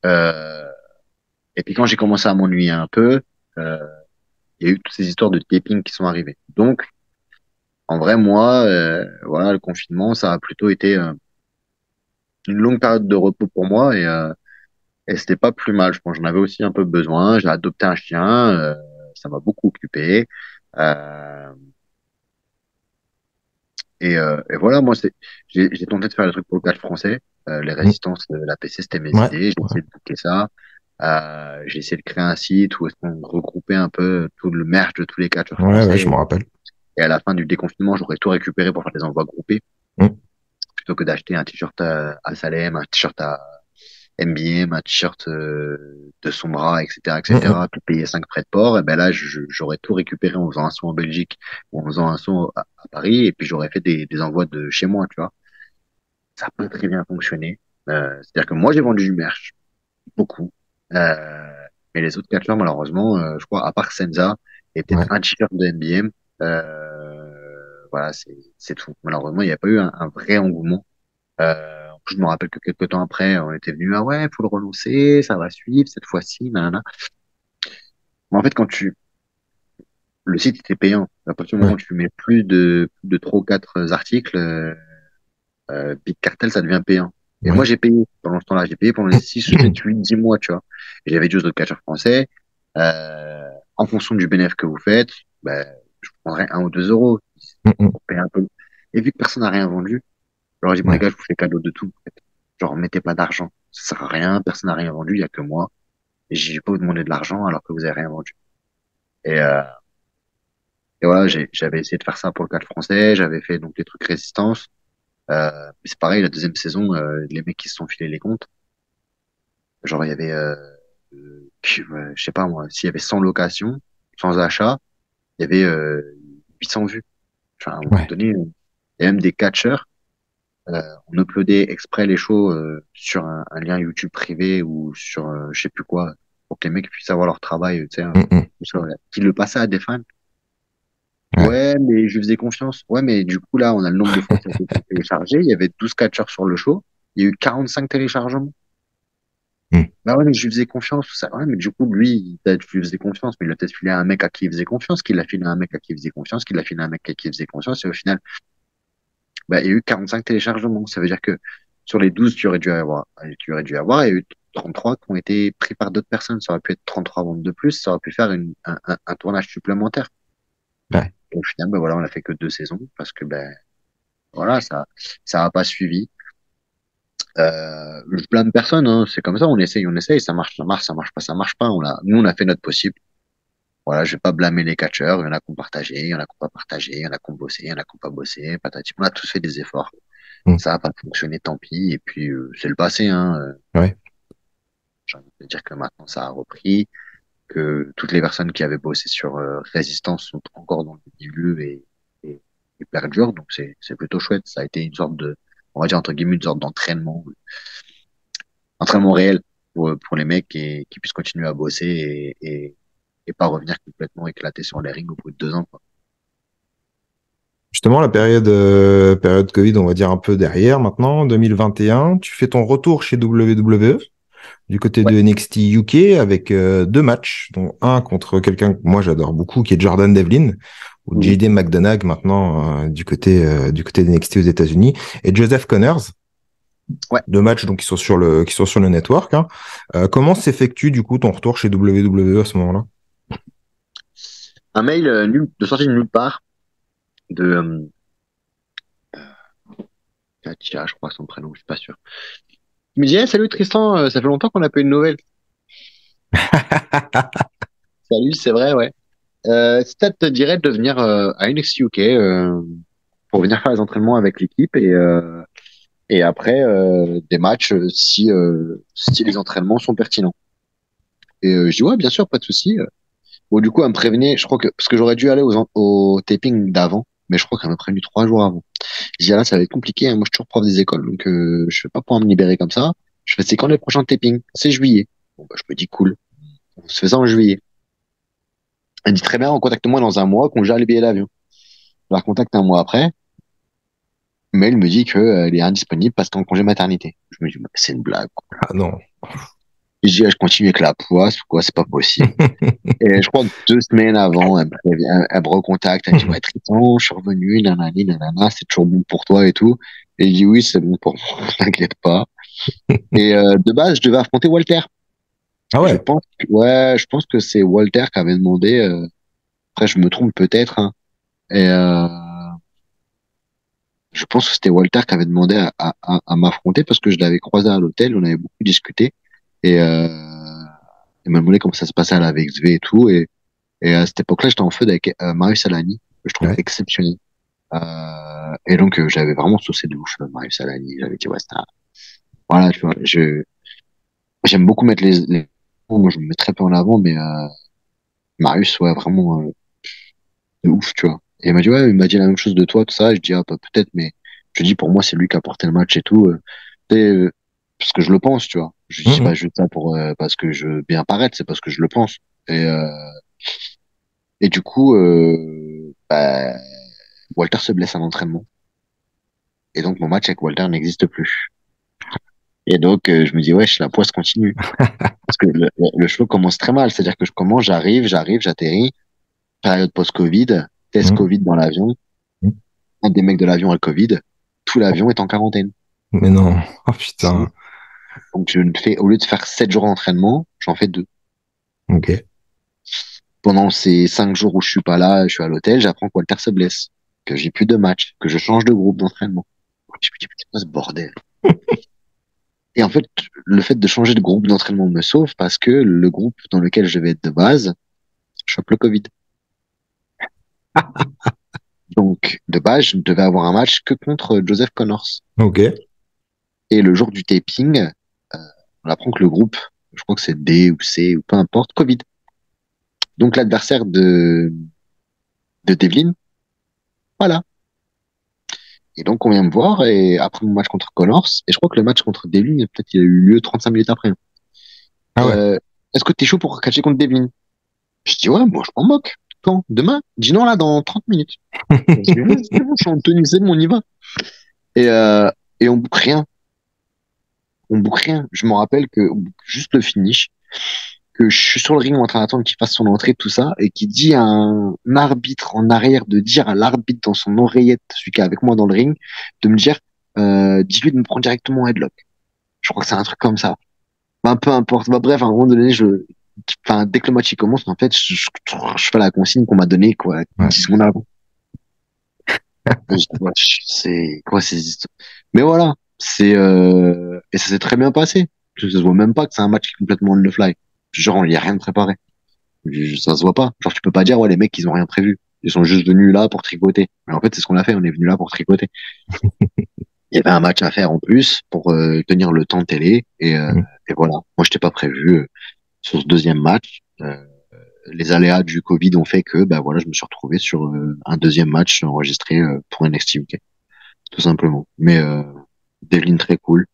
Euh, et puis quand j'ai commencé à m'ennuyer un peu, euh, il y a eu toutes ces histoires de taping qui sont arrivées. Donc en vrai, moi, voilà, le confinement, ça a plutôt été une longue période de repos pour moi et c'était pas plus mal. Je pense que j'en avais aussi un peu besoin. J'ai adopté un chien, ça m'a beaucoup occupé. Euh, et voilà, moi, j'ai tenté de faire le truc pour le catch français. Les Mm. résistances de la PC, c'était mes Ouais, idées. J'ai ouais, essayé de boucler ça. J'ai essayé de créer un site où est-ce qu'on regroupait un peu tout le merge de tous les catcheurs ouais, ouais, je français. me rappelle. Et à la fin du déconfinement, j'aurais tout récupéré pour faire des envois groupés Mm. plutôt que d'acheter un t-shirt à Salem, un t-shirt NBA, un t-shirt de son bras, etc., Mm, mm. etc., tout payer 5 frais de port, et ben là, j'aurais tout récupéré en faisant un saut en Belgique ou en faisant un saut à Paris, et puis j'aurais fait des envois de chez moi, tu vois. Ça a pas très bien fonctionné. C'est-à-dire que moi, j'ai vendu du merch, beaucoup. Euh, mais les autres catcheurs, malheureusement, je crois, à part Senza, et peut-être Ouais, un t-shirt de NBA, voilà, c'est tout. Malheureusement, il n'y a pas eu un vrai engouement. En plus, je me rappelle que quelques temps après, on était venu, ah ouais, faut le relancer, ça va suivre cette fois-ci, nanana. Mais en fait, le site était payant, à partir du moment ouais, où tu mets plus de 3 ou 4 articles, Big Cartel, ça devient payant. Et moi, ouais. j'ai payé pendant ce temps-là, j'ai payé pendant les 6, 7, 8, 10 mois, tu vois. Et j'avais dit aux autres catcheurs français, en fonction du bénéfice que vous faites, ben, je prendrai 1 ou 2 euros Mm, mm. pour payer un peu. Et vu que personne n'a rien vendu, je leur ai dit, bon, les Ouais. gars, je vous fais cadeau de tout. En fait. Genre, mettez pas d'argent. Ça sert à rien, personne n'a rien vendu, il y a que moi. Et je vais pas vous demander de l'argent alors que vous avez rien vendu. Et, euh, et voilà, j'avais essayé de faire ça pour le cadre français, j'avais fait donc les trucs résistance. Mais c'est pareil, la deuxième saison, les mecs qui se sont filés les comptes, genre il y avait, je sais pas moi, s'il y avait 100 locations, sans achat, il y avait 800 vues. Enfin, à un moment Ouais. donné, il y a même des catcheurs, on uploadait exprès les shows sur un lien YouTube privé ou sur je sais plus quoi, pour que les mecs puissent avoir leur travail, tu sais, Mm, mm. qui le passaient à des fans. Ouais. Ouais, mais je lui faisais confiance. Ouais, mais du coup, là, on a le nombre de fois que ça a été téléchargé. Il y avait 12 catcheurs sur le show. Il y a eu 45 téléchargements. Mm. Bah ouais, mais je lui faisais confiance, tout ça. Ouais, mais du coup, lui, peut-être je lui faisais confiance, mais il a peut-être filé à un mec à qui il faisait confiance, qu'il a filé à un mec à qui il faisait confiance, qu'il a filé à un mec à qui il faisait confiance. Et au final, bah, il y a eu 45 téléchargements. Ça veut dire que sur les 12 il y a eu 33 qui ont été pris par d'autres personnes. Ça aurait pu être 33 ventes de plus. Ça aurait pu faire un tournage supplémentaire. Ouais. Et au final, bah voilà, on a fait que 2 saisons parce que, ben, voilà, ça a pas suivi. Je blâme personne, hein. C'est comme ça, on essaye, ça marche pas, ça marche pas. Nous, on a fait notre possible. Voilà, je vais pas blâmer les catcheurs. Il y en a qui ont partagé, il y en a qui ont pas partagé, il y en a qui ont bossé, il y en a qui ont pas bossé, patati. On a tous fait des efforts. Mm. Ça a pas fonctionné, tant pis. Et puis, c'est le passé, hein. Ouais. J'ai envie de dire que maintenant, ça a repris, que toutes les personnes qui avaient bossé sur Résistance sont encore dans le milieu et, et perdurent. Donc, c'est plutôt chouette. Ça a été une sorte on va dire, entre guillemets, une sorte entraînement réel pour les mecs et qui puissent continuer à bosser et pas revenir complètement éclaté sur les rings au bout de 2 ans, quoi. Justement, la période Covid, on va dire un peu derrière maintenant, 2021, tu fais ton retour chez WWE du côté Ouais. de NXT UK avec deux matchs, dont un contre quelqu'un que moi j'adore beaucoup, qui est Jordan Devlin, ou Mhm. JD McDonagh maintenant du côté de NXT aux États-Unis, et Joseph Connors. Ouais. Deux matchs donc qui sont sur le network, hein. Comment s'effectue du coup ton retour chez WWE à ce moment-là? Un mail de sortie de nulle part de Katia, je crois son prénom, je suis pas sûr. Il me dit, salut Tristan, ça fait longtemps qu'on n'a pas eu de nouvelles. Salut, c'est vrai, ouais. Si ça te dirait de venir à NXT UK pour venir faire les entraînements avec l'équipe et après des matchs si les entraînements sont pertinents. Et je dis ouais, bien sûr, pas de souci. Bon, du coup, elle me prévenait, je crois que, parce que j'aurais dû aller au taping d'avant, mais je crois qu'elle m'a prévenu 3 jours avant. Je dis, ah là, ça va être compliqué, hein. Moi, je suis toujours prof des écoles, donc je vais pas pouvoir me libérer comme ça. Je fais, c'est quand les prochains tapings? C'est juillet. Bon, bah, je me dis, cool. On se fait ça en juillet. Elle dit, très bien, contacte-moi dans un mois, qu'on gère les billets d'avion. Je la recontacte un mois après, mais elle me dit qu'elle est indisponible parce qu'en congé maternité. Je me dis, bah, c'est une blague, quoi. Ah non. Je dis, ah, je continue avec la poisse, quoi, c'est pas possible. Et je crois que 2 semaines avant, elle me recontacte, elle me dit, ouais, Tristan, je suis revenu, nanani, nanana, c'est toujours bon pour toi et tout. Et je dis, oui, c'est bon pour moi, t'inquiète pas. Et de base, je devais affronter Walter. Ah ouais. Je pense que c'est Walter qui avait demandé, après je me trompe peut-être, hein. Et je pense que c'était Walter qui avait demandé à m'affronter parce que je l'avais croisé à l'hôtel, on avait beaucoup discuté. Et il m'a demandé comment ça se passait à la VXV et tout. Et à cette époque-là, j'étais en feu avec Marius Alani, que je trouve Ouais. exceptionnel. Et donc, j'avais vraiment saucé de ouf, Marius Alani. J'avais dit, ouais, voilà, tu vois, J'aime beaucoup mettre moi, je me mets très peu en avant, mais Marius, ouais, vraiment, de ouf, tu vois. Et il m'a dit, ouais, il m'a dit la même chose de toi, tout ça. Je dis, ah, bah, peut-être, mais je dis, pour moi, c'est lui qui a porté le match et tout. Et, parce que je le pense, tu vois. Je dis pas Mhm. juste ça parce que je veux bien paraître, c'est parce que je le pense. Et, du coup, bah, Walter se blesse à l'entraînement. Et donc, mon match avec Walter n'existe plus. Et donc, je me dis, ouais, la poisse continue. Parce que le show commence très mal. C'est-à-dire que je commence, j'atterris, période post-Covid, test Mhm. Covid dans l'avion. Un des mecs de l'avion a le Covid. Tout l'avion est en quarantaine. Mais non. Oh Si. putain. Donc, je ne fais, au lieu de faire 7 jours d'entraînement, j'en fais 2. Ok. Pendant ces 5 jours où je suis pas là, je suis à l'hôtel, j'apprends que Walter se blesse, que j'ai plus de match, que je change de groupe d'entraînement. Je me dis, mais c'est quoi ce bordel? Et en fait, le fait de changer de groupe d'entraînement me sauve parce que le groupe dans lequel je vais être de base chope le Covid. Donc, de base, je ne devais avoir un match que contre Joseph Connors. Ok. Et le jour du taping, on apprend que le groupe, je crois que c'est D ou C ou peu importe, Covid. Donc, l'adversaire de Devlin, voilà. Et donc, on vient me voir et après mon match contre Connors, et je crois que le match contre Devlin, peut-être il a eu lieu 35 minutes après. Ah ouais. Euh, Est-ce que t'es chaud pour catcher contre Devlin? Je dis, ouais, moi, je m'en moque. Quand? Demain? Je dis non, là, dans 30 minutes. Je dis, ouais, c'est bon, je suis en tenue, c'est bon, on y va. Et, euh, et on boucle rien. On boucle rien. Je me rappelle que on boucle juste le finish, que je suis sur le ring en train d'attendre qu'il fasse son entrée, tout ça, et qui dit à un arbitre en arrière de dire à l'arbitre dans son oreillette, celui qui est avec moi dans le ring, de me dire, dis-lui de me prendre directement en headlock. Je crois que c'est un truc comme ça. Ben, peu importe. Bah, bref, à un moment donné, enfin, dès que le match il commence, en fait, je fais la consigne qu'on m'a donnée, quoi, Ouais. 10 secondes avant. Et je dis, ouais, c'est quoi ces histoires? Mais voilà, et ça s'est très bien passé. Je se voit même pas que c'est un match qui est complètement on the fly. Genre, il y a rien de préparé. Ça se voit pas. Genre, tu peux pas dire, ouais, les mecs, ils ont rien prévu. Ils sont juste venus là pour tricoter. Mais en fait, c'est ce qu'on a fait. On est venu là pour tricoter. Il y avait un match à faire en plus pour tenir le temps de télé. Et voilà. Moi, je t'ai pas prévu sur ce deuxième match. Les aléas du Covid ont fait que, bah voilà, je me suis retrouvé sur un deuxième match enregistré pour NXT UK, tout simplement. Mais Devlin très cool,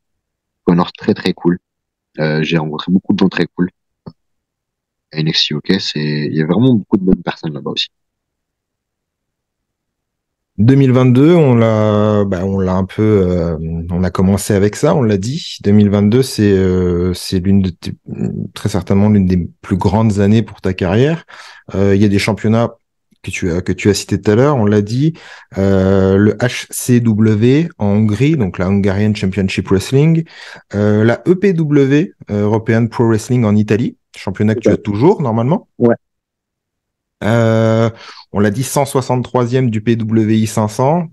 Connor très très cool. J'ai rencontré beaucoup de gens très cool à NXT UK. Il y a vraiment beaucoup de bonnes personnes là-bas aussi. 2022, on l'a un peu, on a commencé avec ça, on l'a dit. 2022, c'est très certainement l'une des plus grandes années pour ta carrière. Il y a des championnats que tu as cités tout à l'heure, on l'a dit. Le HCW en Hongrie, donc la Hungarian Championship Wrestling, la EPW, European Pro Wrestling en Italie, championnat que tu as toujours normalement. Ouais, Euh, on l'a dit 163e du PWI 500,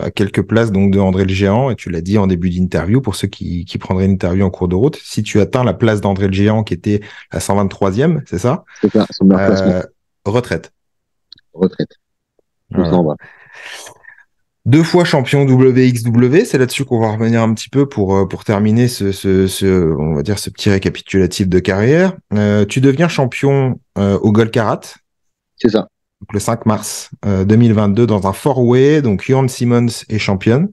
à quelques places donc de André le Géant, et tu l'as dit en début d'interview pour ceux qui prendraient l'interview en cours de route. Si tu atteins la place d'André le Géant qui était la 123e, c'est ça? c'est ça, son meilleur classement, Euh, retraite. retraite. On Voilà. s'en va. Deux fois champion WXW, c'est là-dessus qu'on va revenir un petit peu pour terminer on va dire ce petit récapitulatif de carrière. Tu deviens champion au Golkarat, C'est ça, donc le 5 mars 2022 dans un four-way. Donc Jorn Simmons est champion,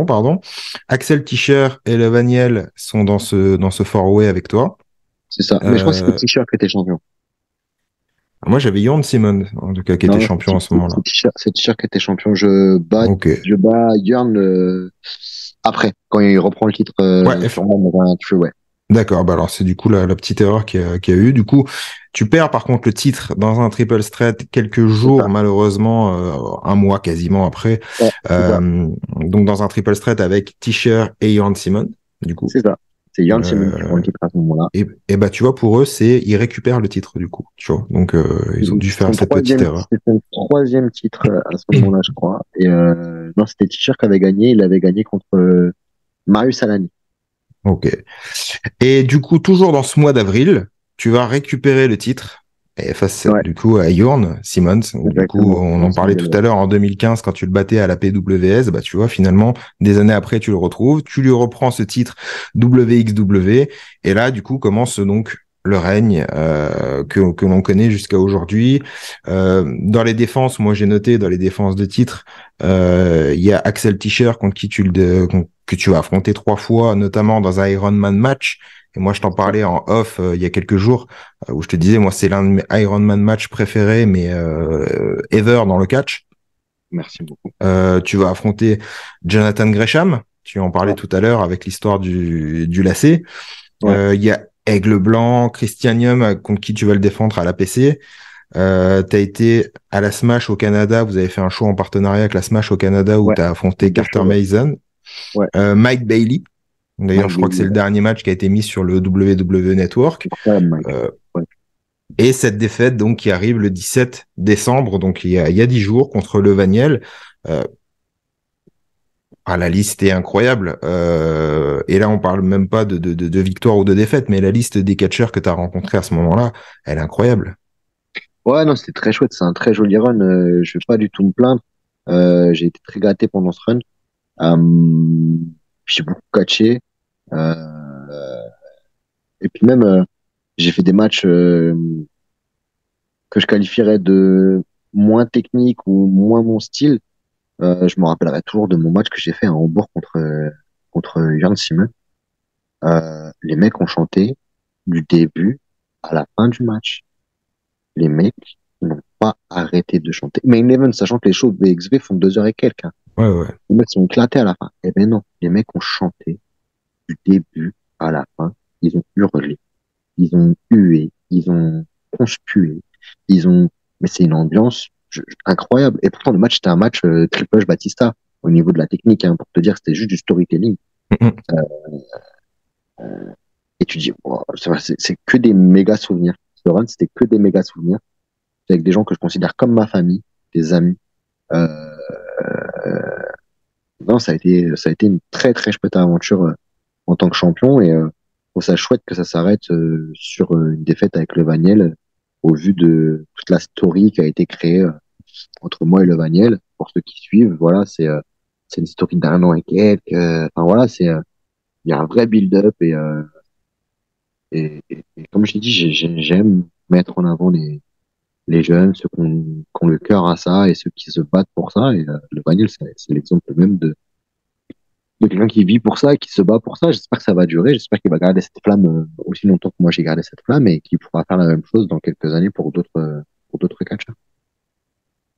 pardon. Axel Tischer et Levaniel sont dans ce four-way avec toi. c'est ça. Mais je crois que c'était Euh, T-shirt qui était champion. moi j'avais Jorn Simmons en tout cas qui était Non, champion à ce moment-là. c'est T-shirt qui était champion. Ok. Je bats Jörn après, quand il reprend le titre, Ouais, sûrement dans un ouais. d'accord. Bah alors c'est du coup la petite erreur qu'il y a eu. Du coup, tu perds par contre le titre dans un triple threat quelques C'est ça, jours malheureusement, un mois quasiment après. ouais, c'est ça, Donc dans un triple threat avec Tischer et Jorn Simmons. Du coup. c'est ça. C'est Jörn Simmons qui prend Euh, le titre à ce moment-là. et bah, tu vois, pour eux, ils récupèrent le titre, du coup, tu vois. Donc, ils ont dû faire cette petite erreur. C'était son troisième titre à ce moment-là, je crois. Et non, c'était T-shirt qui avait gagné. Il avait gagné contre Marius Alani. Ok. Et du coup, toujours dans ce mois d'avril, tu vas récupérer le titre et face Ouais, du coup à Jorn Simmons. Du coup, exactement. on Dans en ce parlait tout modèle-là. à l'heure en 2015 quand tu le battais à la PWS. Bah tu vois, finalement, des années après, tu le retrouves, tu lui reprends ce titre WXW, et là, du coup, commence donc le règne que l'on connaît jusqu'à aujourd'hui. Dans les défenses, moi j'ai noté dans les défenses de titre, il y a Axel Tischer contre qui que tu as affronté 3 fois, notamment dans un Ironman match. Et moi, je t'en parlais en off il y a quelques jours, où je te disais, moi, c'est l'un de mes Ironman match préférés, mais ever dans le catch. Merci beaucoup. Tu vas affronter Jonathan Gresham, tu en parlais Ouais, tout à l'heure avec l'histoire du lacet. ouais, Il y a Aigle Blanc, Christianium, contre qui tu vas le défendre à l'APC. Tu as été à la Smash au Canada, vous avez fait un show en partenariat avec la Smash au Canada où ouais. tu as Les affronté deux Carter choses, ouais. Mason, Ouais, Mike Bailey. D'ailleurs, Mike je crois que Bailey, c'est le ouais. dernier match qui a été mis sur le WWE Network. Incroyable, Mike. Euh, Ouais. et cette défaite donc qui arrive le 17 décembre, donc il y a 10 jours contre Le Vaniel. Euh, la liste est incroyable. Et là, on parle même pas de victoire ou de défaite, mais la liste des catcheurs que tu as rencontrés à ce moment-là, elle est incroyable. Ouais, non, c'était très chouette. C'est un très joli run. Je vais pas du tout me plaindre. J'ai été très gâté pendant ce run. J'ai beaucoup catché. Euh, et puis même, j'ai fait des matchs que je qualifierais de moins techniques ou moins mon style. Je me rappellerai toujours de mon match que j'ai fait à Hambourg contre Jan Simon. Les mecs ont chanté du début à la fin du match. Les mecs n'ont pas arrêté de chanter. Main Event, sachant que les shows de VXV font 2 heures et quelques, hein. Ouais, ouais. Les mecs sont éclatés à la fin. Eh ben non, les mecs ont chanté du début à la fin. Ils ont hurlé, ils ont hué, ils ont conspué, ils ont. Mais c'est une ambiance incroyable. Et pourtant, le match, c'était un match Triple H Batista au niveau de la technique, hein, pour te dire, c'était juste du storytelling. Mm-mm. Et tu dis, wow, c'est que des méga souvenirs. Ce run, c'était que des méga souvenirs. Avec des gens que je considère comme ma famille, des amis. Euh, non, ça a été une très très chouette aventure en tant que champion et je trouve ça chouette que ça s'arrête sur une défaite avec le Vaniel au vu de toute la story qui a été créée entre moi et le Vaniel. Pour ceux qui suivent, voilà, c'est une story d'un an et quelques. Enfin voilà, il y a un vrai build-up et comme je t'ai dit, j'aime mettre en avant les jeunes, ceux qui ont le cœur à ça et ceux qui se battent pour ça. Et le Vaniel, c'est l'exemple même de quelqu'un qui vit pour ça, qui se bat pour ça. J'espère que ça va durer. J'espère qu'il va garder cette flamme aussi longtemps que moi j'ai gardé cette flamme et qu'il pourra faire la même chose dans quelques années pour d'autres catcheurs.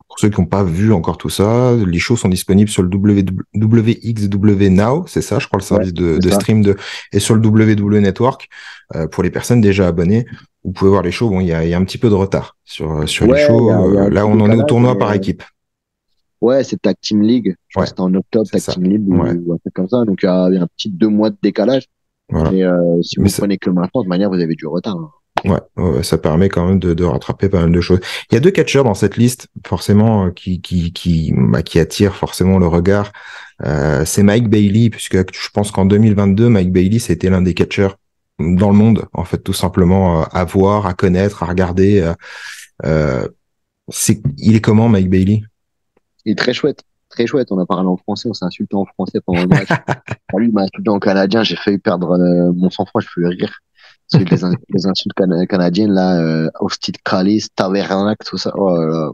Pour ceux qui n'ont pas vu encore tout ça, les shows sont disponibles sur le WXW Now, c'est ça, je crois, le Ouais, service c'est de ça. stream et sur le WWE Network. Pour les personnes déjà abonnées, vous pouvez voir les shows. Bon, il y a un petit peu de retard sur les Ouais, shows. il y a un Là, petit on en est au décalage, tournoi mais par équipe. ouais, c'est Tag Team League. Je crois Ouais, que c'était en octobre, c'est Tag ça. Team League Ouais, ou un truc comme ça. Donc il y a un petit 2 mois de décalage. voilà. Mais si Mais vous ça, prenez que maintenant, de toute manière, vous avez du retard, hein. ouais, ça permet quand même de rattraper pas mal de choses. Il y a 2 catcheurs dans cette liste, forcément, qui attirent forcément le regard. C'est Mike Bailey, puisque je pense qu'en 2022, Mike Bailey, c'était l'un des catcheurs dans le monde, en fait, tout simplement, à voir, à connaître, à regarder. Euh, il est comment, Mike Bailey? Il est très chouette. Très chouette. On a parlé en français, on s'est insulté en français pendant le match. Bon, lui, il m'a insulté en canadien, j'ai failli perdre mon sang-froid, je faisais rire. Parce que les insultes canadiennes, là, hostie de calice, tavernac, tout ça. Oh là là.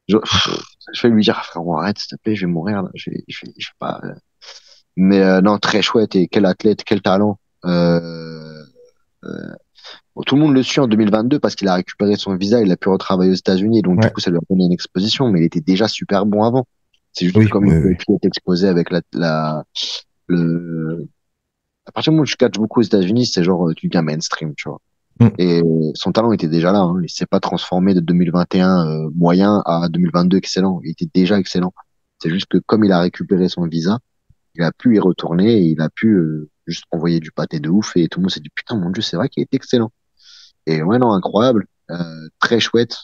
Je vais lui dire, frérot, arrête, s'il te plaît, je vais mourir, là. Je vais pas. Mais non, très chouette et quel athlète, quel talent. Euh, bon, tout le monde le suit en 2022 parce qu'il a récupéré son visa, il a pu retravailler aux États-Unis, donc du Ouais, coup, ça lui a donné une exposition, mais il était déjà super bon avant. C'est juste que oui, comme il oui, pouvait oui. plus être exposé avec le, à partir du moment où tu catches beaucoup aux États-Unis, c'est genre, tu deviens mainstream, tu vois. Mm. Et son talent était déjà là, hein. Il s'est pas transformé de 2021 moyen à 2022 excellent. Il était déjà excellent. C'est juste que comme il a récupéré son visa, il a pu y retourner et il a pu juste envoyer du pâté de ouf et tout le monde s'est dit putain mon Dieu c'est vrai qu'il est excellent. Et ouais non incroyable, très chouette,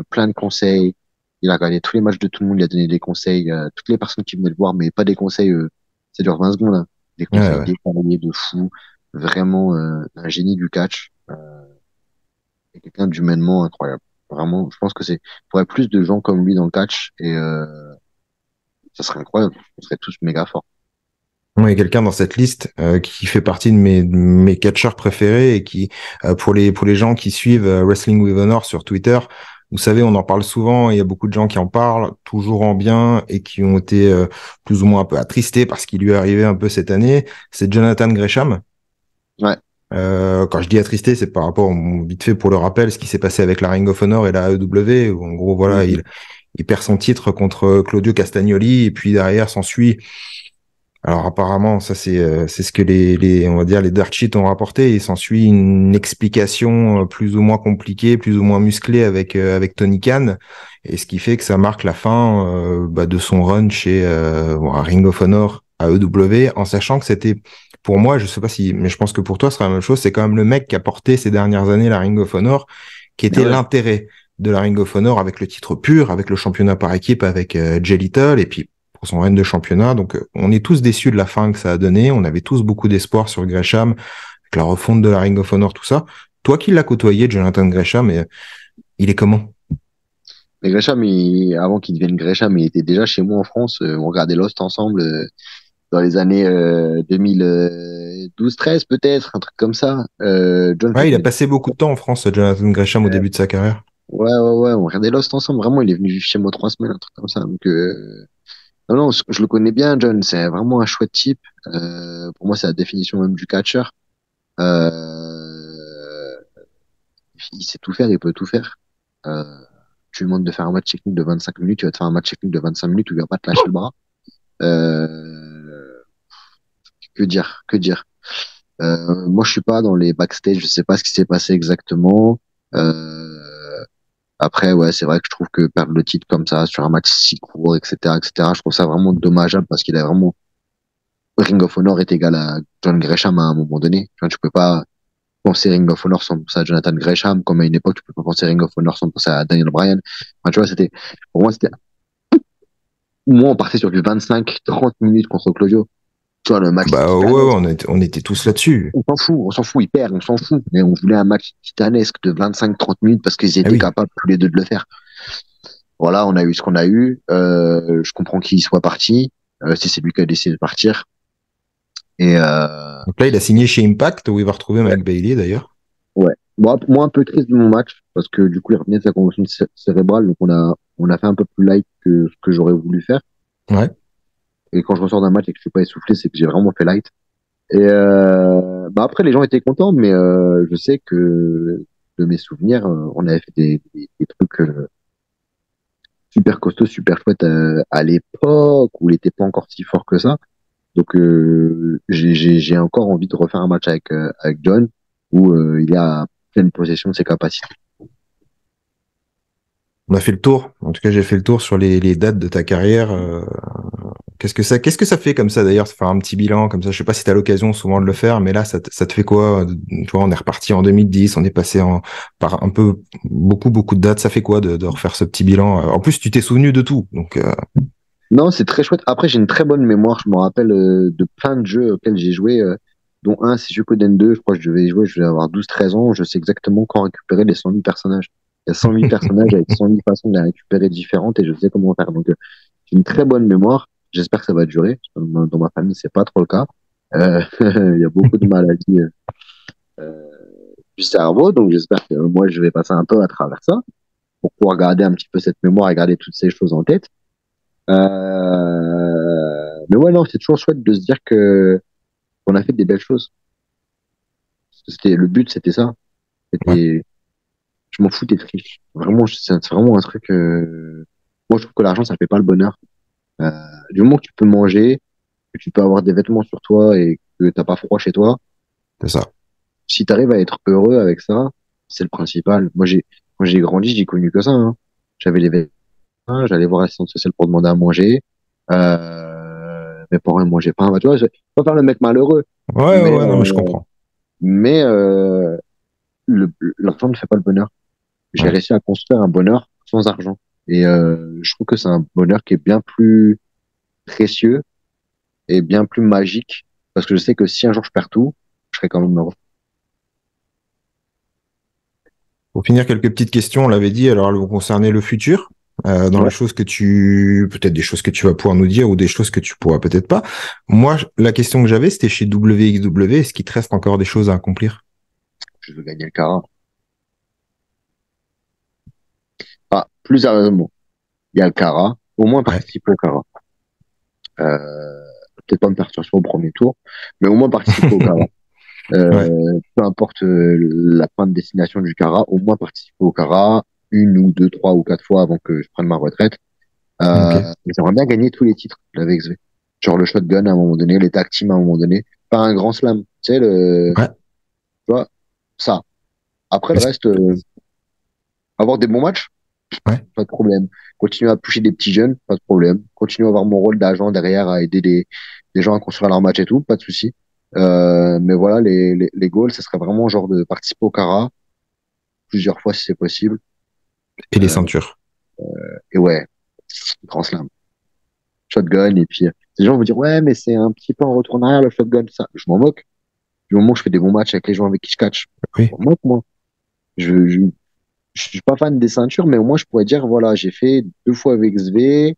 plein de conseils. Il a regardé tous les matchs de tout le monde, il a donné des conseils à toutes les personnes qui venaient le voir, mais pas des conseils, ça dure 20 secondes, hein. Des Ouais, conseils ouais. détaillés de fou, vraiment un génie du catch. C'est quelqu'un d'humainement incroyable. Vraiment, je pense que il faudrait plus de gens comme lui dans le catch et ça serait incroyable. On serait tous méga forts. Moi, il y a quelqu'un dans cette liste qui fait partie de mes catcheurs préférés et qui, pour les gens qui suivent Wrestling with Honor sur Twitter, vous savez, on en parle souvent, il y a beaucoup de gens qui en parlent, toujours en bien, et qui ont été plus ou moins un peu attristés par ce qui lui est arrivé un peu cette année. C'est Jonathan Gresham. Ouais. Quand je dis attristé, c'est par rapport, vite fait pour le rappel, ce qui s'est passé avec la Ring of Honor et la AEW, où en gros, voilà, Mhm. il perd son titre contre Claudio Castagnoli, et puis derrière s'ensuit. Alors apparemment, ça c'est ce que on va dire les dirt sheets ont rapporté. Il s'ensuit une explication plus ou moins compliquée, plus ou moins musclée avec Tony Khan, et ce qui fait que ça marque la fin de son run chez à Ring of Honor AEW, en sachant que c'était pour moi, je sais pas si, mais je pense que pour toi ce sera la même chose. C'est quand même le mec qui a porté ces dernières années la Ring of Honor, qui Mais était ouais. l'intérêt de la Ring of Honor avec le titre pur, avec le championnat par équipe, avec Jay Little, et puis pour son règne de championnat. Donc, on est tous déçus de la fin que ça a donné. On avait tous beaucoup d'espoir sur Gresham, avec la refonte de la Ring of Honor, tout ça. Toi qui l'as côtoyé, Jonathan Gresham, il est comment? Mais Gresham, avant qu'il devienne Gresham, il était déjà chez moi en France. On regardait Lost ensemble dans les années 2012-13 peut-être, un truc comme ça. John Ouais, il a faisait... passé beaucoup de temps en France, Jonathan Gresham, au début de sa carrière. Ouais, ouais, ouais, on regardait Lost ensemble. Vraiment, il est venu vivre chez moi 3 semaines, un truc comme ça. Donc, non, non, je le connais bien, John. C'est vraiment un chouette type. Pour moi, c'est la définition même du catcher. Euh, il sait tout faire, il peut tout faire. Euh, tu lui demandes de faire un match technique de 25 minutes, tu vas te faire un match technique de 25 minutes où il va pas te lâcher le bras. Euh, que dire, que dire. Moi, je suis pas dans les backstage, je sais pas ce qui s'est passé exactement. Après, ouais, c'est vrai que je trouve que perdre le titre comme ça sur un match si court, etc., etc., je trouve ça vraiment dommageable parce qu'il a vraiment Ring of Honor est égal à John Gresham à un moment donné. Tu vois, tu peux pas penser Ring of Honor sans penser à Jonathan Gresham, comme à une époque, tu peux pas penser Ring of Honor sans penser à Daniel Bryan. Enfin, tu vois, pour moi, moi, on partait sur du 25-30 minutes contre Claudio. Tu vois, le Ah match bah ouais, ouais, titanesque. on était tous là-dessus. On s'en fout, il perd, on s'en fout. Mais on voulait un match titanesque de 25-30 minutes parce qu'ils Ah étaient oui. capables tous les deux de le faire. Voilà, on a eu ce qu'on a eu. Je comprends qu'il soit parti. Si c'est lui qui a décidé de partir. Et Donc là, il a signé chez Impact, où il va retrouver ouais, Mike Bailey, d'ailleurs. ouais. Bon, moi, un peu triste de mon match parce que du coup, il revenait de sa conmotion cérébrale, donc on a fait un peu plus light que ce que j'aurais voulu faire. Ouais. Et quand je ressors d'un match et que je suis pas essoufflé, c'est que j'ai vraiment fait light. Et après, les gens étaient contents, mais je sais que de mes souvenirs, on avait fait des trucs super costauds, super chouettes à l'époque où il était pas encore si fort que ça. Donc j'ai encore envie de refaire un match avec John où il est à pleine possession de ses capacités. On a fait le tour. En tout cas, j'ai fait le tour sur les dates de ta carrière. Qu'est-ce que ça fait comme ça d'ailleurs, de faire un petit bilan comme ça? Je sais pas si tu as l'occasion souvent de le faire, mais là, ça te fait quoi? Tu vois, on est reparti en 2010, on est passé par un peu beaucoup, beaucoup de dates. Ça fait quoi de refaire ce petit bilan? En plus, tu t'es souvenu de tout. Donc, Non, c'est très chouette. Après, j'ai une très bonne mémoire. Je me rappelle de plein de jeux auxquels j'ai joué, dont un, c'est Jukoden 2. Je crois que je devais y jouer, je devais avoir 12-13 ans. Je sais exactement quand récupérer les 108 personnages. Il y a 108 personnages avec 108 façons de les récupérer différentes et je sais comment faire. Donc, j'ai une très bonne mémoire. J'espère que ça va durer. Dans ma famille, c'est pas trop le cas. Il y a beaucoup de maladies du cerveau. Donc, j'espère que moi, je vais passer un peu à travers ça pour pouvoir garder un petit peu cette mémoire et garder toutes ces choses en tête. Mais ouais, non, c'est toujours chouette de se dire que qu'on a fait des belles choses. Parce que le but, c'était ça. ouais, C'était, je m'en fous d'être riche. Vraiment, c'est vraiment un truc. Moi, je trouve que l'argent, ça fait pas le bonheur. Euh, du moment que tu peux manger, que tu peux avoir des vêtements sur toi et que t'as pas froid chez toi, c'est ça. si tu arrives à être heureux avec ça, c'est le principal. Quand j'ai grandi, j'ai connu que ça, hein. J'avais les vêtements, j'allais voir l'assistante sociale pour demander à manger. Mes parents ne mangeaient pas. Bah, tu vois, je vais pas faire le mec malheureux, Ouais, ouais, mais ouais, non, mais je comprends. mais l'argent ne fait pas le bonheur. J'ai Ouais. réussi à construire un bonheur sans argent. Et je trouve que c'est un bonheur qui est bien plus précieux et bien plus magique parce que je sais que si un jour je perds tout, je serai quand même heureux. Pour finir, quelques petites questions, on l'avait dit, alors elles vont concerner le futur, dans les Ouais. choses que peut-être des choses que tu vas pouvoir nous dire ou des choses que tu pourras peut-être pas. Moi, la question que j'avais, c'était chez WXW, est-ce qu'il te reste encore des choses à accomplir? Je veux gagner le Cara. Ah, plus sérieusement, il y a le Cara. Au moins Ouais, participer au Cara. Euh, peut-être pas me faire sortir au premier tour, mais au moins participer au Cara. ouais, Peu importe la fin de destination du Cara, au moins participer au Cara une ou deux, trois ou quatre fois avant que je prenne ma retraite. ok. J'aimerais bien gagner tous les titres de la VXV. Genre le shotgun à un moment donné, les tag teams à un moment donné. Pas un grand slam. Tu sais, Ouais. tu vois, ça. Après le Est-ce- reste, avoir des bons matchs, Ouais. pas de problème. Continuer à pousser des petits jeunes, pas de problème. Continuer à avoir mon rôle d'agent derrière à aider des gens à construire leur match et tout, pas de souci. Mais voilà, les goals, ce serait vraiment genre de participer au Cara plusieurs fois si c'est possible. Et les Euh, ceintures. et ouais, grand slam, shotgun. Et puis, les gens vont dire, ouais, mais c'est un petit peu en retour en arrière le shotgun, ça. Je m'en moque. Du moment où je fais des bons matchs avec les gens avec qui je catch, je Oui. m'en moque, moi. Je, je, je suis pas fan des ceintures, mais au moins je pourrais dire, voilà, j'ai fait deux fois avec SV,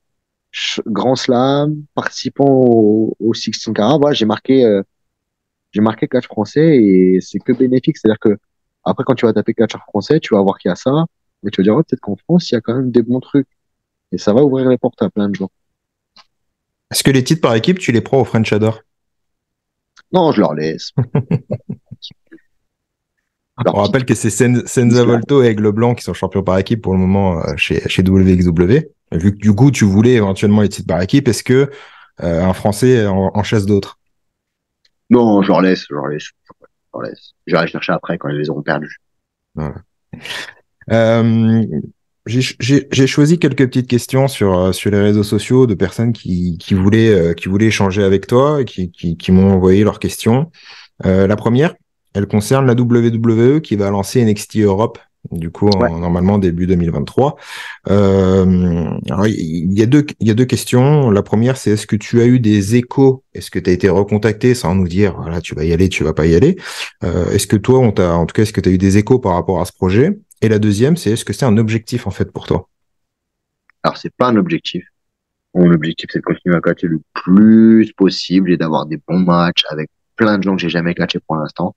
Grand Slam, participant au 16 Cara. Voilà, j'ai marqué catch français et c'est que bénéfique. C'est-à-dire que après, quand tu vas taper catcheur français, tu vas voir qu'il y a ça, et tu vas dire, ouais, peut-être qu'en France, il y a quand même des bons trucs. Et ça va ouvrir les portes à plein de gens. Est-ce que les titres par équipe, tu les prends au French Adore? Non, je leur laisse. Leur On petite rappelle que c'est Senza liste là. Volto et Aigle Blanc qui sont champions par équipe pour le moment chez WXW. Et vu que du coup, tu voulais éventuellement les titres par équipe, est-ce que un Français en chasse d'autres? Non, je leur laisse, je leur laisse, je leur laisse. Je vais aller chercher après quand ils les auront perdus. Voilà. Euh, j'ai choisi quelques petites questions sur les réseaux sociaux de personnes qui voulaient échanger avec toi et qui m'ont envoyé leurs questions. La première, elle concerne la WWE qui va lancer NXT Europe, du coup, Ouais. normalement début 2023. Alors, il y a deux questions. La première, c'est est-ce que tu as eu des échos? Est-ce que tu as été recontacté sans nous dire, voilà, tu vas y aller, tu vas pas y aller? Est-ce que toi, en tout cas, est-ce que tu as eu des échos par rapport à ce projet? Et la deuxième, c'est est-ce que c'est un objectif, en fait, pour toi? Alors, c'est pas un objectif. Mon objectif, c'est de continuer à catcher le plus possible et d'avoir des bons matchs avec plein de gens que j'ai jamais catché pour l'instant.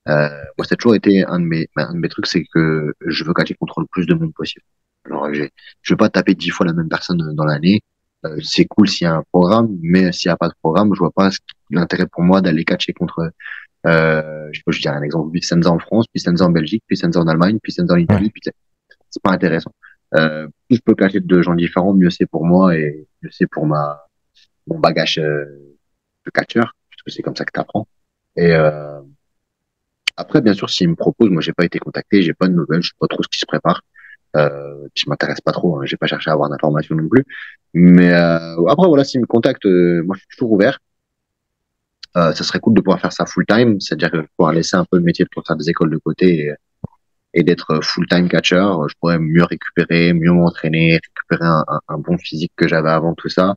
Moi, ça a toujours été un de mes trucs, c'est que je veux catcher contre le plus de monde possible. Alors, je veux pas taper 10 fois la même personne dans l'année. C'est cool s'il y a un programme, mais s'il y a pas de programme, je vois pas l'intérêt pour moi d'aller catcher contre, je dirais un exemple, Vicenza en France, puis Vicenza en Belgique, puis Vicenza en Allemagne, puis Vicenza en Ouais, Italie, puis c'est pas intéressant. Plus je peux catcher de gens différents, mieux c'est pour moi et mieux c'est pour mon bagage de catcheur, parce que c'est comme ça que tu apprends. Et après, bien sûr, s'ils me proposent, moi j'ai pas été contacté, j'ai pas de nouvelles, je sais pas trop ce qui se prépare. Je m'intéresse pas trop, hein, j'ai pas cherché à avoir d'informations non plus. Mais après voilà, s'ils me contactent, moi je suis toujours ouvert. Ça serait cool de pouvoir faire ça full time, c'est-à-dire que pouvoir laisser un peu le métier de professeur des écoles de côté et d'être full time catcher. Je pourrais mieux récupérer, mieux m'entraîner, récupérer un bon physique que j'avais avant tout ça.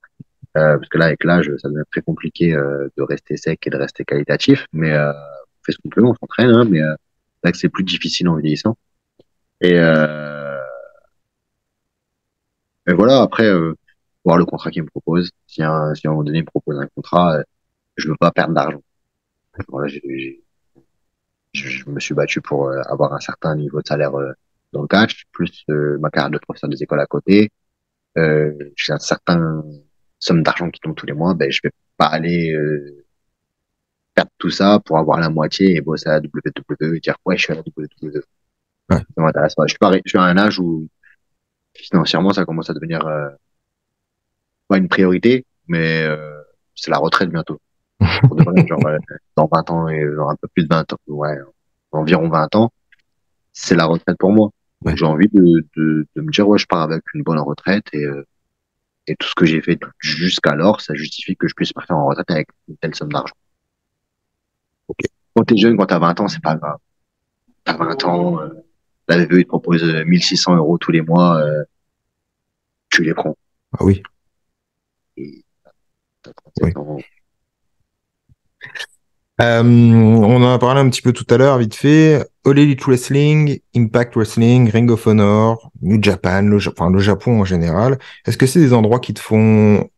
Parce que là, avec l'âge, ça devient très compliqué de rester sec et de rester qualitatif. Mais on fait ce qu'on peut, on s'entraîne, hein, mais c'est vrai que c'est plus difficile en vieillissant. Et, et voilà, après, voir le contrat qu'il me propose. Si à un moment donné, il me propose un contrat, je veux pas perdre d'argent. Voilà, je me suis battu pour avoir un certain niveau de salaire dans le catch, plus ma carrière de professeur des écoles à côté. J'ai un certain somme d'argent qui tombe tous les mois. Ben, je vais pas aller perdre tout ça pour avoir la moitié et bosser à la WWE et dire ouais, je suis à la WWE. ouais. Ça m'intéresse pas. Je suis à un âge où financièrement ça commence à devenir pas une priorité, mais c'est la retraite bientôt. Pour de vrai, genre dans 20 ans et genre un peu plus de 20 ans, ouais, environ 20 ans, c'est la retraite pour moi. Donc Ouais. j'ai envie de me dire ouais, je pars avec une bonne retraite et tout ce que j'ai fait jusqu'alors, ça justifie que je puisse partir en retraite avec une telle somme d'argent. Quand t'es jeune, quand t'as 20 ans, c'est pas grave. T'as 20 ans, la VE, il te propose 1600 euros tous les mois, tu les prends. Ah oui, Et t'as oui. 37 ans. On en a parlé un petit peu tout à l'heure, vite fait. All Elite Wrestling, Impact Wrestling, Ring of Honor, New Japan, enfin, le Japon en général. Est-ce que c'est des endroits qui te font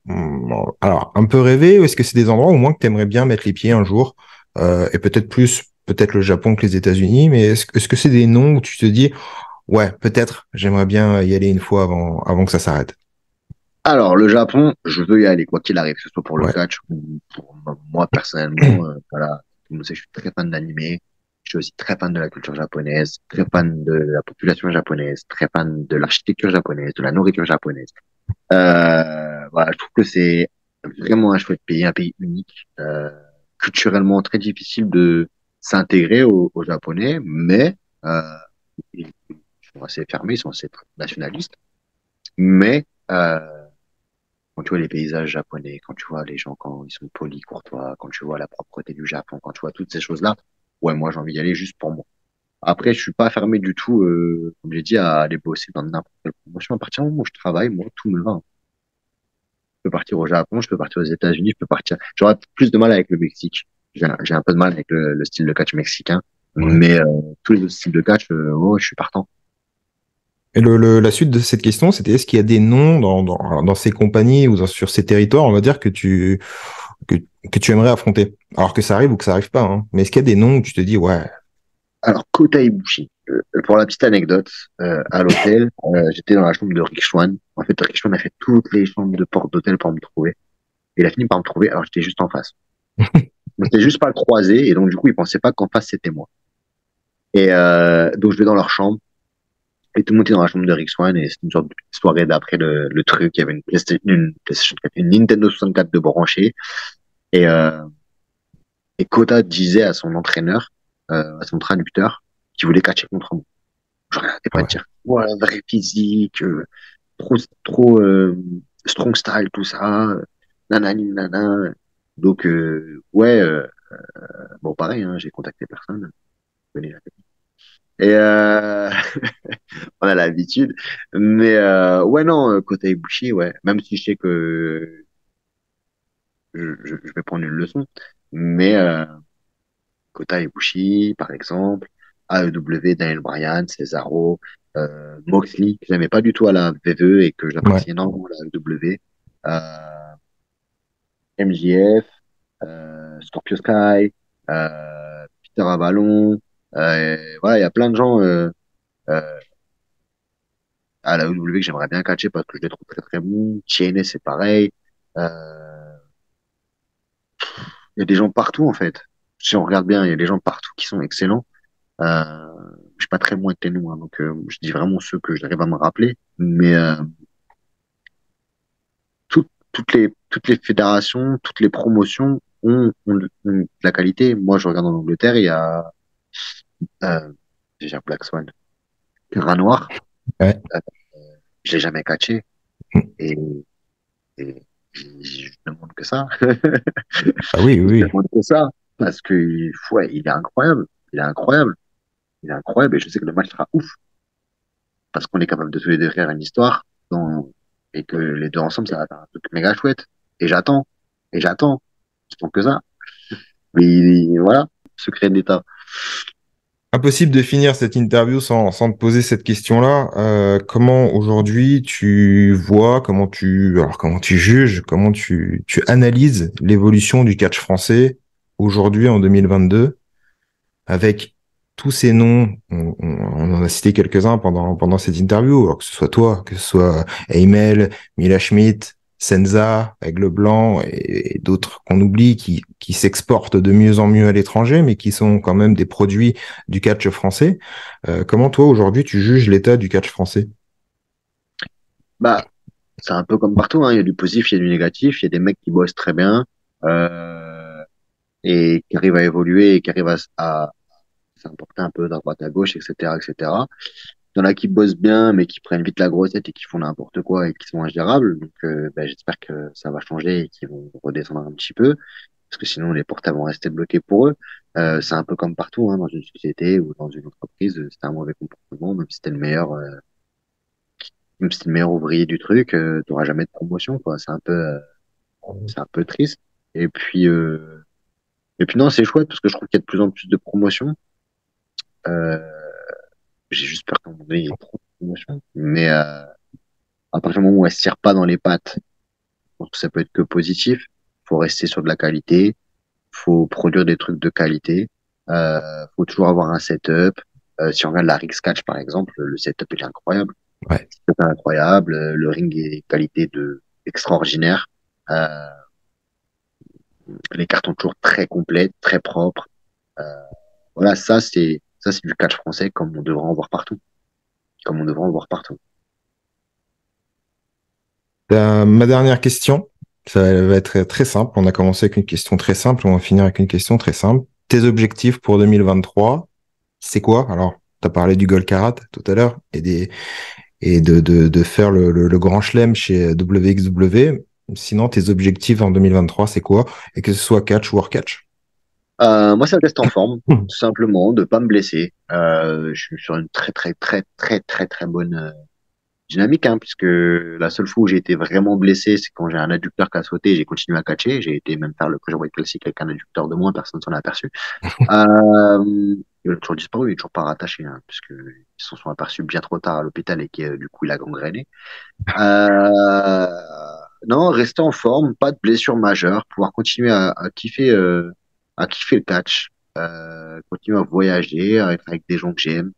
alors un peu rêver ou est-ce que c'est des endroits au moins que tu aimerais bien mettre les pieds un jour et peut-être plus, peut-être le Japon que les États-Unis, mais est-ce que c'est des noms où tu te dis, ouais, peut-être j'aimerais bien y aller une fois avant que ça s'arrête. Alors, le Japon, je veux y aller, quoi qu'il arrive, que ce soit pour le Ouais. catch ou pour moi personnellement. Voilà, comme vous savez, je suis très fan d'anime. Je suis aussi très fan de la culture japonaise, très fan de la population japonaise, très fan de l'architecture japonaise, de la nourriture japonaise. Voilà, je trouve que c'est vraiment un chouette pays, un pays unique, culturellement très difficile de s'intégrer aux Japonais, mais ils sont assez fermés, ils sont assez nationalistes. Mais quand tu vois les paysages japonais, quand tu vois les gens quand ils sont polis, courtois, quand tu vois la propreté du Japon, quand tu vois toutes ces choses-là, ouais, moi j'ai envie d'y aller juste pour moi. Après, je suis pas fermé du tout, comme j'ai dit, à aller bosser dans n'importe quelle promotion. À partir du moment où je travaille, moi, tout me va. Je peux partir au Japon, je peux partir aux États-Unis, je peux partir. J'aurais plus de mal avec le Mexique. J'ai un peu de mal avec le style de catch mexicain, Ouais. mais tous les autres styles de catch, oh, je suis partant. Et la suite de cette question, c'était est-ce qu'il y a des noms dans ces compagnies ou sur ces territoires, on va dire, que, que tu aimerais affronter? Alors que ça arrive ou que ça arrive pas, hein. Mais est-ce qu'il y a des noms où tu te dis, ouais, Alors, Kota Ibushi. Pour la petite anecdote, à l'hôtel, j'étais dans la chambre de Rick Swan. En fait, Rick Swan a fait toutes les chambres de porte d'hôtel pour me trouver. Et il a fini par me trouver, alors j'étais juste en face. Donc, c'était juste pas le croisé, et donc du coup, il pensait pas qu'en face, c'était moi. Et donc, je vais dans leur chambre, et tout le monde était dans la chambre de Rick Swan, et c'est une sorte de soirée d'après le truc. Il y avait PlayStation 4, une Nintendo 64 de branchée, et, euh, et Kota disait à son entraîneur, à son traducteur, qu'il voulait catcher contre moi. Je regardais ah pas ouais, dire, ouais, vrai physique, trop strong style, tout ça, nanani, nana. Donc, ouais, bon, pareil, hein, j'ai contacté personne. Je connais la technique. Et on a l'habitude. Mais ouais, non, côté Ibushi, ouais. Même si je sais que je vais prendre une leçon. Mais Kota Ibushi, par exemple, AEW, Daniel Bryan, Cesaro, Moxley, que j'aimais pas du tout à la VVE et que ouais. j'apprécie énormément à la AEW, MJF, Scorpio Sky, Peter Avalon, voilà, il y a plein de gens euh, à la AEW que j'aimerais bien catcher parce que je les trouve très très bons. TNA, c'est pareil. Euh, Il y a des gens partout en fait. Si on regarde bien, il y a des gens partout qui sont excellents. Euh, je suis pas très bon avec les noms, hein, donc je dis vraiment ceux que j'arrive à me rappeler. Mais toutes les fédérations, toutes les promotions ont de la qualité. Moi, je regarde en Angleterre, il y a déjà Black Swan, Rat Noir. Ouais. Euh, je l'ai jamais catché et, et je demande que ça. Ah oui, Je oui. demande que ça parce que ouais, il est incroyable. Il est incroyable. Il est incroyable et je sais que le match sera ouf parce qu'on est capable de tous les deux écrire une histoire et que les deux ensemble, ça va faire un truc méga chouette. Et j'attends. Et j'attends. Je pense que ça. Mais voilà, secret d'État. Impossible de finir cette interview sans te poser cette question-là. Comment aujourd'hui tu vois, comment tu juges, tu analyses l'évolution du catch français aujourd'hui en 2022 avec tous ces noms, on en a cité quelques-uns pendant cette interview, alors que ce soit toi, que ce soit Emel, Mila Schmidt, Senza, Aigle Blanc et d'autres qu'on oublie qui s'exportent de mieux en mieux à l'étranger, mais qui sont quand même des produits du catch français. Comment toi aujourd'hui tu juges l'état du catch français? Bah, c'est un peu comme partout, hein. Il y a du positif, il y a du négatif. Il y a des mecs qui bossent très bien euh, et qui arrivent à évoluer et qui arrivent à s'importer un peu d'un droite à gauche, etc., etc. Il y en a qui bossent bien, mais qui prennent vite la grossette et qui font n'importe quoi et qui sont ingérables. Donc, bah, j'espère que ça va changer et qu'ils vont redescendre un petit peu, parce que sinon les portes elles vont rester bloquées pour eux. C'est un peu comme partout, hein, dans une société ou dans une entreprise. C'est un mauvais comportement, même si t'es le meilleur, même si t'es le meilleur ouvrier du truc, t'auras jamais de promotion, quoi. C'est un peu triste. Et puis, non, c'est chouette parce que je trouve qu'il y a de plus en plus de promotions. Euh, j'ai juste peur qu'à un moment donné, il y ait trop de promotion. Mais à partir du moment où elle se tire pas dans les pattes, je pense que ça peut être que positif. Faut rester sur de la qualité, faut produire des trucs de qualité, faut toujours avoir un setup. Si on regarde la Rix Catch par exemple, le setup il est incroyable. Ouais. C'est incroyable, le ring est qualité de extraordinaire. Euh, les cartes sont toujours très complètes, très propres. Euh, voilà, ça c'est du catch français comme on devrait en voir partout, comme on devrait en voir partout. Ma dernière question, ça va être très simple. On a commencé avec une question très simple, on va finir avec une question très simple. Tes objectifs pour 2023, c'est quoi? Alors, tu as parlé du Gold Karat tout à l'heure et de faire le grand chelem chez WXW. Sinon, tes objectifs en 2023, c'est quoi? Et que ce soit catch ou hors catch. Moi, c'est de rester en forme, tout simplement, de pas me blesser. Je suis sur une très très très très très très bonne dynamique, hein, puisque la seule fois où j'ai été vraiment blessé, c'est quand j'ai un adducteur qui a sauté et j'ai continué à catcher. J'ai été même faire le Cruiserweight Classic avec un adducteur de moins, personne s'en a aperçu. Il a toujours disparu, il est toujours pas rattaché, hein, puisque ils s'en sont aperçus bien trop tard à l'hôpital et que du coup il a gangréné. Euh, non, rester en forme, pas de blessure majeure, pouvoir continuer à kiffer le catch, continuer à voyager, à être avec des gens que j'aime,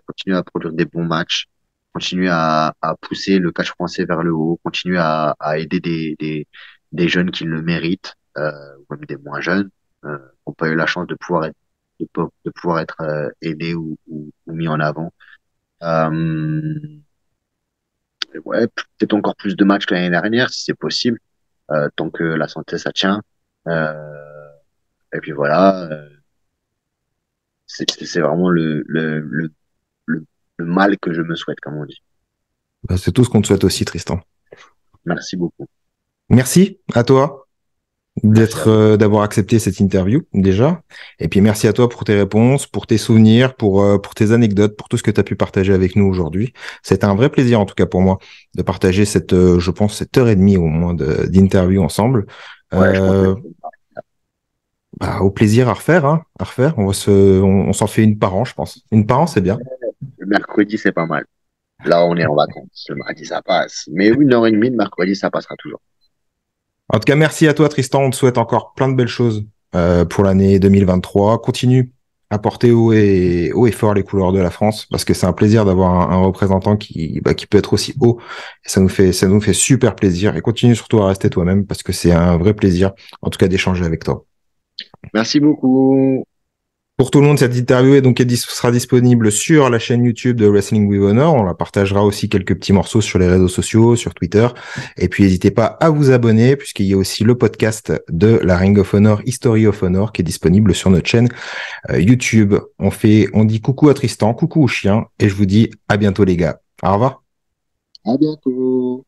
continuer à produire des bons matchs, continuer à pousser le catch français vers le haut, continuer à aider des jeunes qui le méritent, ou même des moins jeunes, qui n'ont pas eu la chance de pouvoir être, de pouvoir être aidés ou mis en avant. Euh, ouais, peut-être encore plus de matchs que l'année dernière, si c'est possible, tant que la santé ça tient. Et puis voilà, c'est vraiment le, le mal que je me souhaite, comme on dit. Bah, c'est tout ce qu'on te souhaite aussi, Tristan. Merci beaucoup. Merci à toi Merci à d'être, vous. d'avoir accepté cette interview déjà. Et puis merci à toi pour tes réponses, pour tes souvenirs, pour tes anecdotes, pour tout ce que tu as pu partager avec nous aujourd'hui. C'était un vrai plaisir en tout cas pour moi de partager cette, je pense, cette heure et demie au moins d'interview ensemble. Ouais, je pense que Euh, Bah, au plaisir à refaire, hein, à refaire. On s'en fait une par an, je pense. Une par an, c'est bien. le mercredi, c'est pas mal. Là, on est en vacances. Le mardi, ça passe. Mais 1 heure et demie, le mercredi, ça passera toujours. En tout cas, merci à toi, Tristan. On te souhaite encore plein de belles choses pour l'année 2023. Continue à porter haut et fort les couleurs de la France, parce que c'est un plaisir d'avoir un représentant qui peut être aussi haut. Et ça nous fait super plaisir. Et continue surtout à rester toi-même, parce que c'est un vrai plaisir, en tout cas, d'échanger avec toi. Merci beaucoup. Pour tout le monde, cette interview sera disponible sur la chaîne YouTube de Wrestling with Honor. On la partagera aussi quelques petits morceaux sur les réseaux sociaux, sur Twitter. Et puis, n'hésitez pas à vous abonner puisqu'il y a aussi le podcast de la Ring of Honor, History of Honor, qui est disponible sur notre chaîne YouTube. On dit coucou à Tristan, coucou au chien, et je vous dis à bientôt les gars. Au revoir. À bientôt.